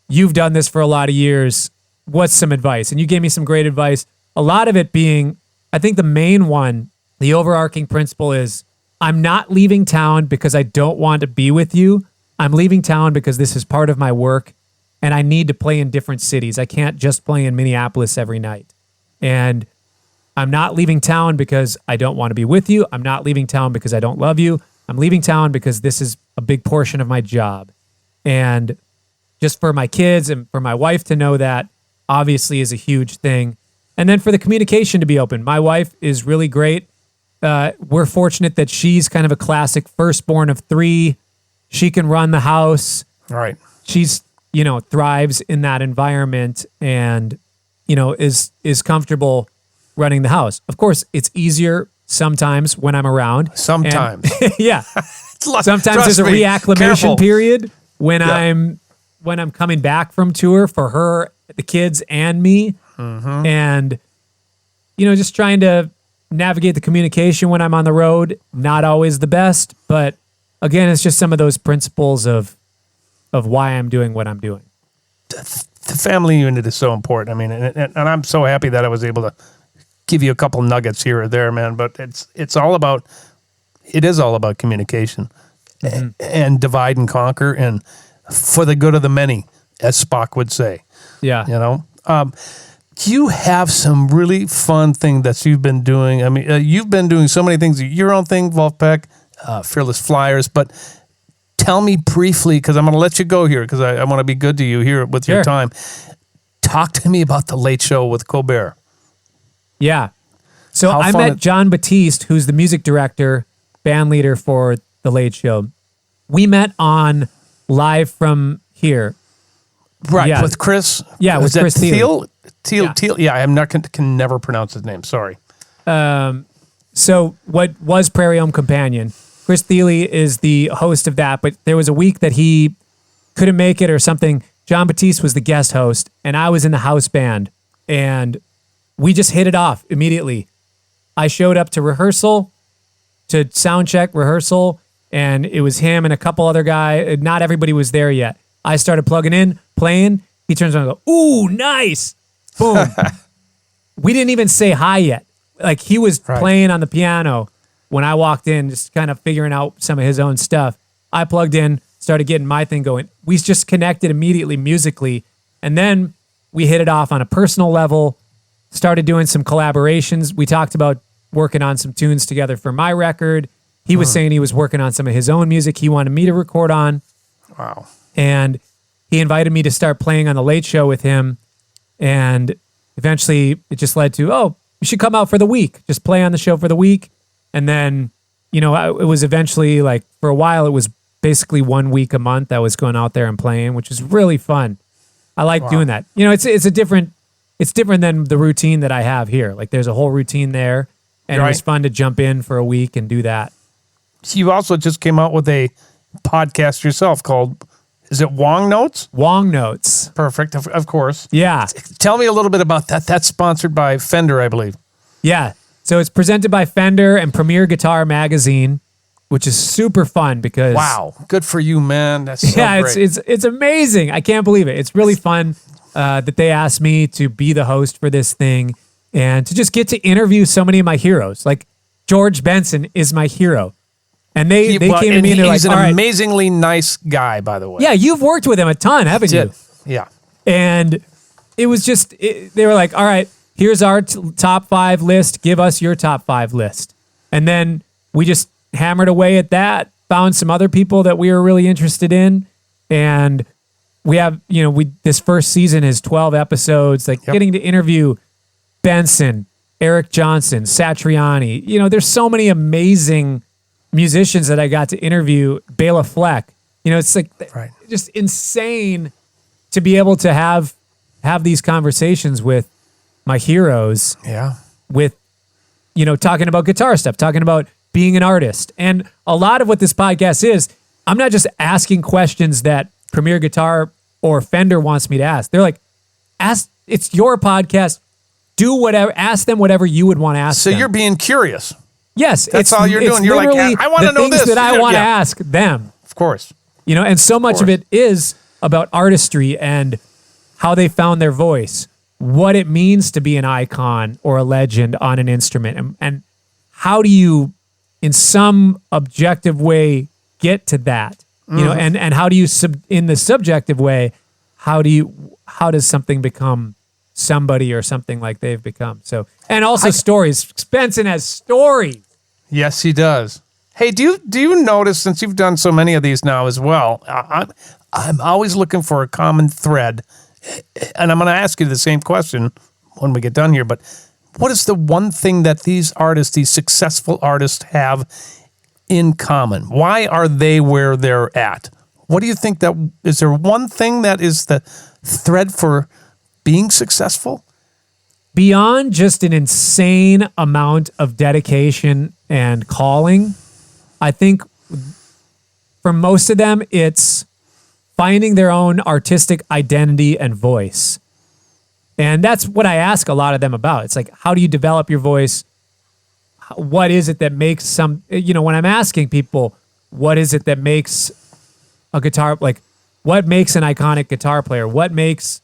You've done this for a lot of years. What's some advice? And you gave me some great advice. A lot of it being, I think the main one, the overarching principle is, I'm not leaving town because I don't want to be with you. I'm leaving town because this is part of my work, and I need to play in different cities. I can't just play in Minneapolis every night. And I'm not leaving town because I don't want to be with you. I'm not leaving town because I don't love you. I'm leaving town because this is a big portion of my job. And just for my kids and for my wife to know that, obviously, is a huge thing. And then for the communication to be open. My wife is really great. We're fortunate that she's kind of a classic firstborn of 3. She can run the house. All right. She's, thrives in that environment and, is comfortable running the house. Of course, it's easier sometimes when I'm around. Sometimes. And, yeah. Sometimes there's a reacclimation period when I'm coming back from tour for her, the kids, and me. Mm-hmm. And, just trying to navigate the communication when I'm on the road. Not always the best, but again, it's just some of those principles of why I'm doing what I'm doing. The family unit is so important. I mean, and I'm so happy that I was able to give you a couple nuggets here or there, man. But it is all about communication and divide and conquer, and for the good of the many, as Spock would say. Yeah. You have some really fun thing that you've been doing. I mean, you've been doing so many things. Your own thing, Vulfpeck. Fearless Flyers. But tell me briefly, because I'm going to let you go here, because I want to be good to you here with your time. Talk to me about The Late Show with Colbert. Yeah. So I met John Batiste, who's the music director, band leader for The Late Show. We met on Live from Here. Right, with Chris. Yeah, with Chris Thiele. Thiele. Yeah, I'm not can never pronounce his name. Sorry. So what was Prairie Home Companion? Chris Thiele is the host of that, but there was a week that he couldn't make it or something. John Batiste was the guest host, and I was in the house band, and we just hit it off immediately. I showed up to rehearsal, to sound check rehearsal, and it was him and a couple other guys. Not everybody was there yet. I started plugging in, playing. He turns around and goes, "Ooh, nice." Boom. We didn't even say hi yet. Like, he was playing on the piano when I walked in, just kind of figuring out some of his own stuff. I plugged in, started getting my thing going. We just connected immediately musically, and then we hit it off on a personal level, started doing some collaborations. We talked about working on some tunes together for my record. He was saying he was working on some of his own music he wanted me to record on. Wow. And he invited me to start playing on The Late Show with him. And eventually it just led to, oh, you should come out for the week. Just play on the show for the week. And then, you know, it was eventually, like, for a while, it was basically 1 week a month I was going out there and playing, which is really fun. I like doing that. You know, it's different than the routine that I have here. Like, there's a whole routine there, and it was fun to jump in for a week and do that. You also just came out with a podcast yourself called, is it Wong Notes? Wong Notes. Perfect, of course. Yeah. Tell me a little bit about that. That's sponsored by Fender, I believe. Yeah. So it's presented by Fender and Premier Guitar Magazine, which is super fun because... Wow. Good for you, man. That's so great. It's amazing. I can't believe it. It's really fun that they asked me to be the host for this thing and to just get to interview so many of my heroes. Like, George Benson is my hero. And they came to me and they're like, he's an amazingly nice guy, by the way. Yeah, you've worked with him a ton, haven't you? Yeah. And it was just, they were like, all right, here's our top 5 list. Give us your top 5 list. And then we just hammered away at that, found some other people that we were really interested in. And we have, you know, this first season is 12 episodes, like getting to interview Benson, Eric Johnson, Satriani. You know, there's so many amazing musicians that I got to interview. Bela Fleck. You know, it's like just insane to be able to have these conversations with my heroes. Yeah. With, you know, talking about guitar stuff, talking about being an artist. And a lot of what this podcast is, I'm not just asking questions that Premier Guitar or Fender wants me to ask. They're like, it's your podcast. Do whatever, ask them whatever you would want to ask them. So you're being curious. Yes. That's all you're doing. You're like, I want to know this. That I want to ask them. Of course. You know, and so much of it is about artistry and how they found their voice, what it means to be an icon or a legend on an instrument, and how do you, in some objective way, get to that? You know, and how do you, in the subjective way, how does something become somebody or something like they've become? So, and also stories. Benson has stories. Yes, he does. Hey, do you notice, since you've done so many of these now as well, I'm always looking for a common thread, and I'm going to ask you the same question when we get done here, but what is the one thing that these artists, these successful artists, have in common? Why are they where they're at? What do you think is there one thing that is the thread for being successful? Beyond just an insane amount of dedication and calling, I think for most of them, it's finding their own artistic identity and voice. And that's what I ask a lot of them about. It's like, how do you develop your voice? What is it that makes when I'm asking people, what is it that makes a guitar, like, what makes an iconic guitar player? What makes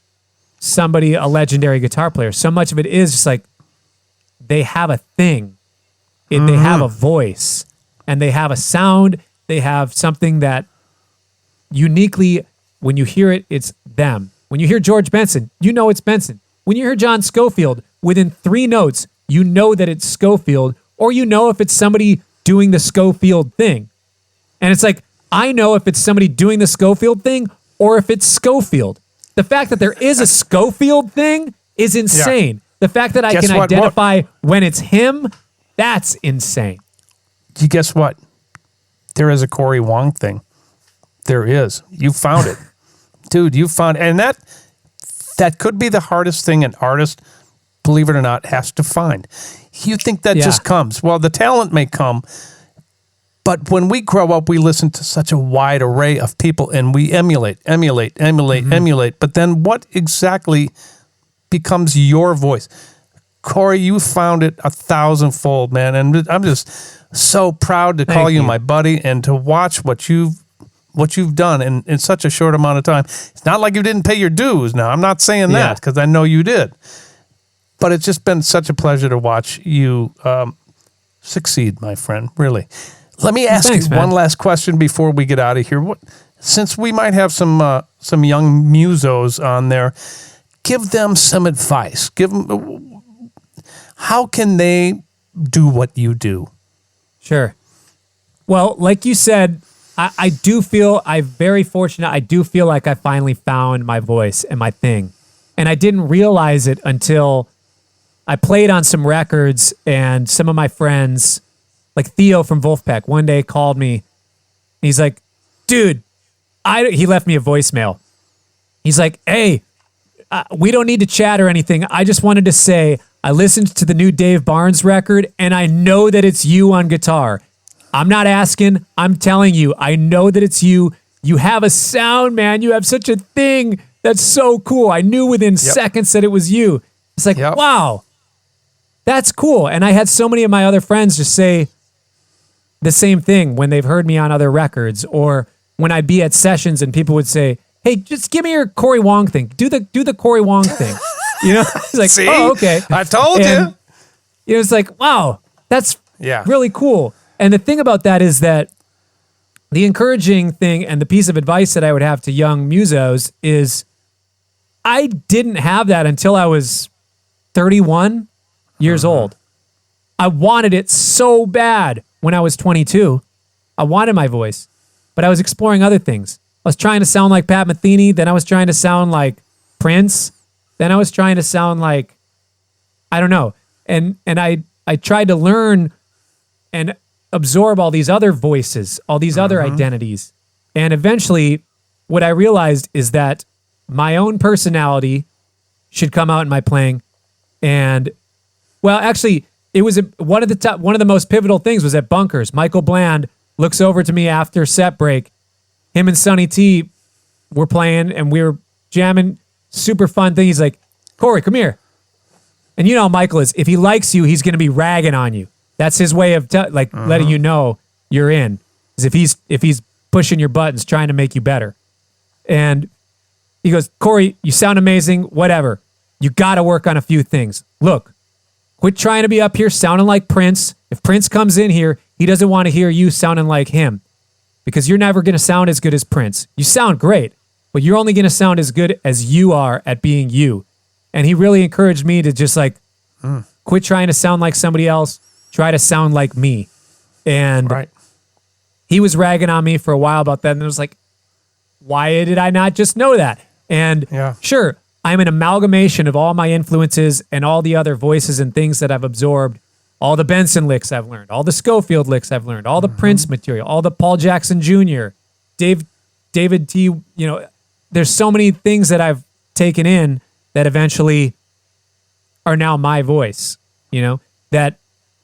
somebody a legendary guitar player? So much of it is just like, they have a thing. They have a voice, and they have a sound. They have something that uniquely, when you hear it, it's them. When you hear George Benson, you know it's Benson. When you hear John Scofield, within 3 notes, you know that it's Scofield, or you know if it's somebody doing the Schofield thing. And it's like, I know if it's somebody doing the Schofield thing or if it's Schofield. The fact that there is a Schofield thing is insane. The fact that I can identify when it's him, that's insane. Guess what? There is a Cory Wong thing. There is. You found it. Dude, you found it. And that could be the hardest thing an artist, believe it or not, has to find. You think that just comes. Well, the talent may come, but when we grow up, we listen to such a wide array of people and we emulate. But then what exactly becomes your voice? Cory, you found it 1,000-fold, man. And I'm just so proud to call you my buddy and to watch what you've done in such a short amount of time. It's not like you didn't pay your dues. Now, I'm not saying that because I know you did. But it's just been such a pleasure to watch you succeed, my friend, really. Let me ask you one last question before we get out of here. Since we might have some young musos on there, give them some advice. How can they do what you do? Sure. Well, like you said, I do feel I'm very fortunate. I do feel like I finally found my voice and my thing. And I didn't realize it until I played on some records and some of my friends, like Theo from Vulfpeck, one day called me. He's like, dude, he left me a voicemail. He's like, hey, we don't need to chat or anything. I just wanted to say I listened to the new Dave Barnes record and I know that it's you on guitar. I'm not asking. I'm telling you, I know that it's you. You have a sound, man. You have such a thing. That's so cool. I knew within seconds that it was you. It's like, wow, that's cool. And I had so many of my other friends just say the same thing when they've heard me on other records, or when I'd be at sessions and people would say, hey, just give me your Cory Wong thing. Do the Cory Wong thing. You know, it's like, see? Oh, okay. I told you. It was like, wow, that's really cool. And the thing about that is that the encouraging thing and the piece of advice that I would have to young musos is I didn't have that until I was 31 years old. I wanted it so bad when I was 22. I wanted my voice, but I was exploring other things. I was trying to sound like Pat Metheny. Then I was trying to sound like Prince. Then I was trying to sound like, I don't know. And I tried to learn and absorb all these other voices, all these other identities. And eventually what I realized is that my own personality should come out in my playing. And well, actually it was one of the most pivotal things was at Bunkers. Michael Bland looks over to me after set break. Him and Sonny T were playing and we were jamming, super fun thing. He's like, Cory, come here. And you know how Michael is. If he likes you, he's going to be ragging on you. That's his way of letting you know you're in. Is if he's pushing your buttons, trying to make you better. And he goes, Cory, you sound amazing, whatever. You got to work on a few things. Look, quit trying to be up here sounding like Prince. If Prince comes in here, he doesn't want to hear you sounding like him because you're never going to sound as good as Prince. You sound great, but you're only going to sound as good as you are at being you. And he really encouraged me to just quit trying to sound like somebody else. Try to sound like me. And he was ragging on me for a while about that. And it was like, why did I not just know that? And sure, I'm an amalgamation of all my influences and all the other voices and things that I've absorbed. All the Benson licks I've learned, all the Schofield licks I've learned, all the Prince material, all the Paul Jackson Jr., David T. You know, there's so many things that I've taken in that eventually are now my voice, you know, that,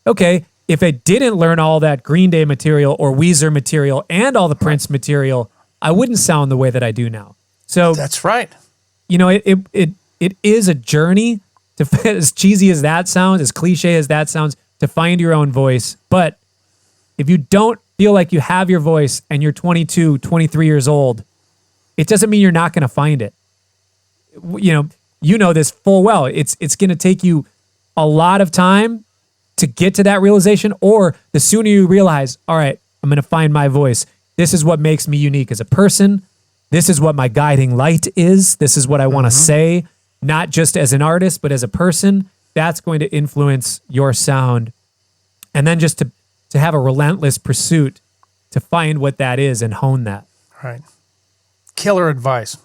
okay, if I didn't learn all that Green Day material or Weezer material and all the Prince material, I wouldn't sound the way that I do now. So that's right. You know, it is a journey to, as cheesy as that sounds, as cliche as that sounds, to find your own voice. But if you don't feel like you have your voice and you're 22, 23 years old, it doesn't mean you're not going to find it. You know this full well. It's going to take you a lot of time to get to that realization, or the sooner you realize, all right, I'm going to find my voice. This is what makes me unique as a person. This is what my guiding light is. This is what I want to say, not just as an artist, but as a person. That's going to influence your sound. And then just to have a relentless pursuit to find what that is and hone that. Right. Killer advice.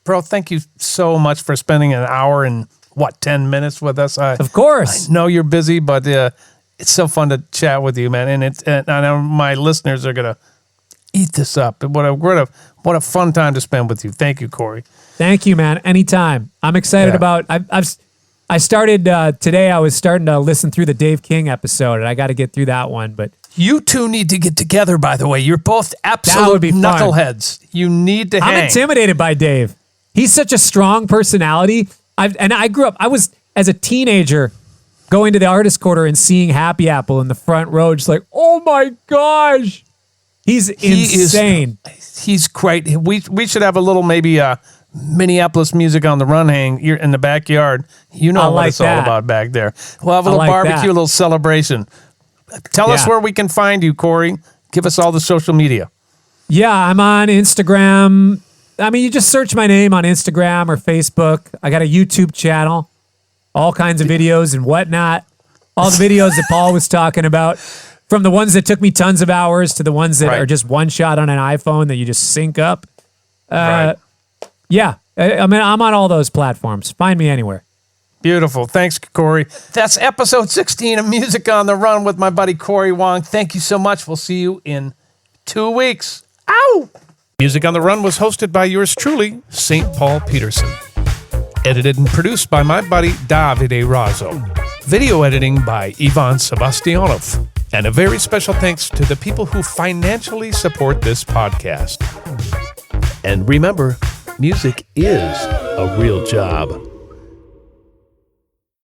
Bro, thank you so much for spending an hour and 10 minutes with us. Of course. I know you're busy, but it's so fun to chat with you, man. And I know my listeners are going to eat this up. What a fun time to spend with you. Thank you, Cory. Thank you, man. Anytime. I'm excited about. I started today. I was starting to listen through the Dave King episode, and I got to get through that one. But you two need to get together. By the way, you're both absolute knuckleheads. You need to hang. I'm intimidated by Dave. He's such a strong personality. I grew up. I was as a teenager going to the Artist Quarter and seeing Happy Apple in the front row, just like, oh my gosh, he's insane. He's great. We should have a little maybe Minneapolis Music on the Run hang here in the backyard. You know what it's all about back there. We'll have a little barbecue, a little celebration. Tell us where we can find you, Cory. Give us all the social media. Yeah, I'm on Instagram. I mean, you just search my name on Instagram or Facebook. I got a YouTube channel, all kinds of videos and whatnot. All the videos that Paul was talking about, from the ones that took me tons of hours to the ones that are just one shot on an iPhone that you just sync up. Yeah, I mean, I'm on all those platforms. Find me anywhere. Beautiful. Thanks, Cory. That's episode 16 of Music on the Run with my buddy Cory Wong. Thank you so much. We'll see you in 2 weeks. Ow! Music on the Run was hosted by yours truly, St. Paul Peterson. Edited and produced by my buddy Davide Raso. Video editing by Ivan Sebastianov. And a very special thanks to the people who financially support this podcast. And remember, music is a real job.